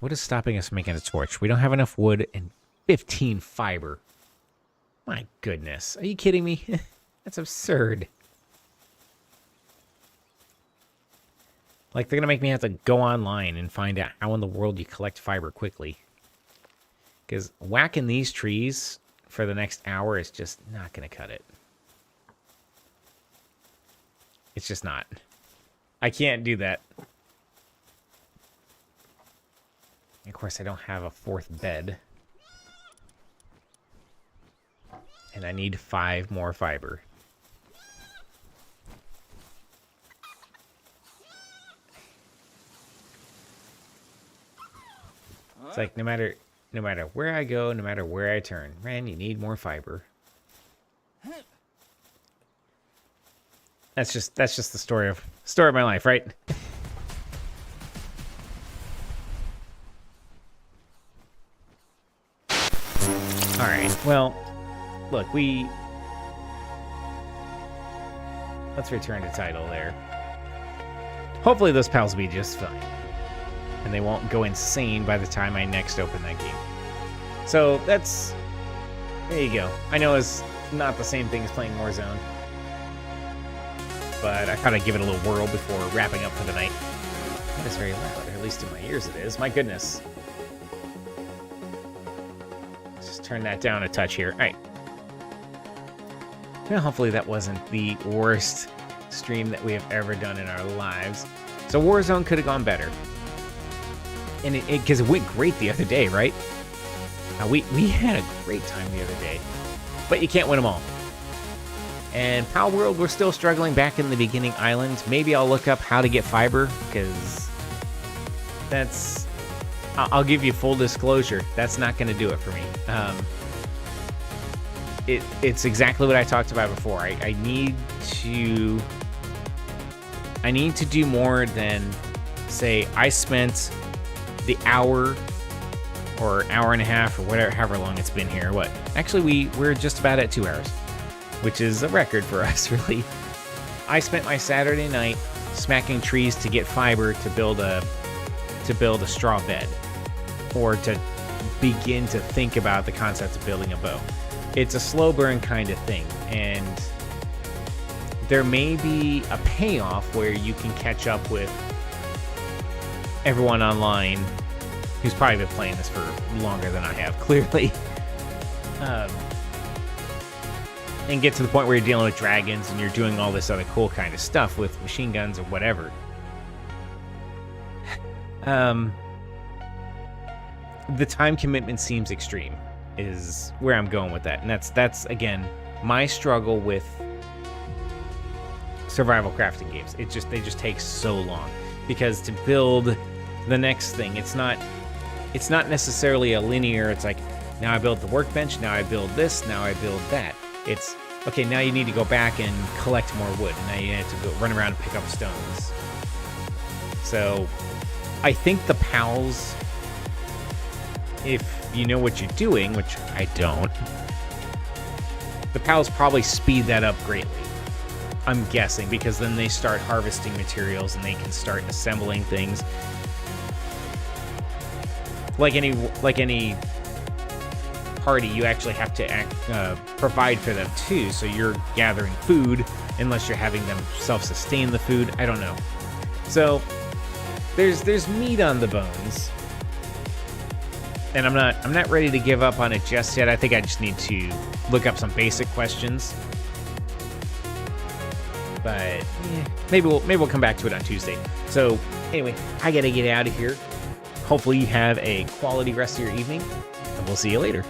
What is stopping us from making a torch? We don't have enough wood and 15 fiber. My goodness. Are you kidding me? That's absurd. Like, they're going to make me have to go online and find out how in the world you collect fiber quickly. Because whacking these trees for the next hour is just not going to cut it. It's just not. I can't do that. Of course, I don't have a fourth bed. And I need 5 more fiber. It's like no matter where I go, no matter where I turn, Wrenn, you need more fiber. That's just the story of my life, right? All right. Well, look, let's return to title there. Hopefully those pals will be just fine. And they won't go insane by the time I next open that game. So there you go. I know it's not the same thing as playing Warzone, but I thought I'd give it a little whirl before wrapping up for the night. That is very loud, or at least in my ears it is. My goodness. Let's just turn that down a touch here. All right. Well, hopefully that wasn't the worst stream that we have ever done in our lives. So Warzone could have gone better. And because it went great the other day, right? We had a great time the other day. But you can't win them all. And Pal World, we're still struggling back in the beginning island. Maybe I'll look up how to get fiber, because that's... I'll give you full disclosure. That's not going to do it for me. It's exactly what I talked about before. I need to do more than say I spent the hour or hour and a half or whatever, however long it's been here. What? Actually, we're just about at 2 hours, which is a record for us, really. I spent my Saturday night smacking trees to get fiber to build a straw bed, or to begin to think about the concept of building a bow. It's a slow burn kind of thing, and there may be a payoff where you can catch up with everyone online who's probably been playing this for longer than I have, clearly. And get to the point where you're dealing with dragons and you're doing all this other cool kind of stuff with machine guns or whatever. The time commitment seems extreme, is where I'm going with that. And that's again, my struggle with survival crafting games. They just take so long, because to build the next thing, it's not necessarily a linear. It's like, now I build the workbench, now I build this, now I build that. It's okay, now you need to go back and collect more wood, and now you have to go run around and pick up stones. So I think the pals, if you know what you're doing, which I don't, the pals probably speed that up greatly. I'm guessing, because then they start harvesting materials and they can start assembling things. Like any party, you actually have to provide for them too. So you're gathering food, unless you're having them self-sustain the food. I don't know. So there's meat on the bones, and I'm not ready to give up on it just yet. I think I just need to look up some basic questions. But maybe we'll come back to it on Tuesday. So anyway, I gotta get out of here. Hopefully you have a quality rest of your evening, and we'll see you later.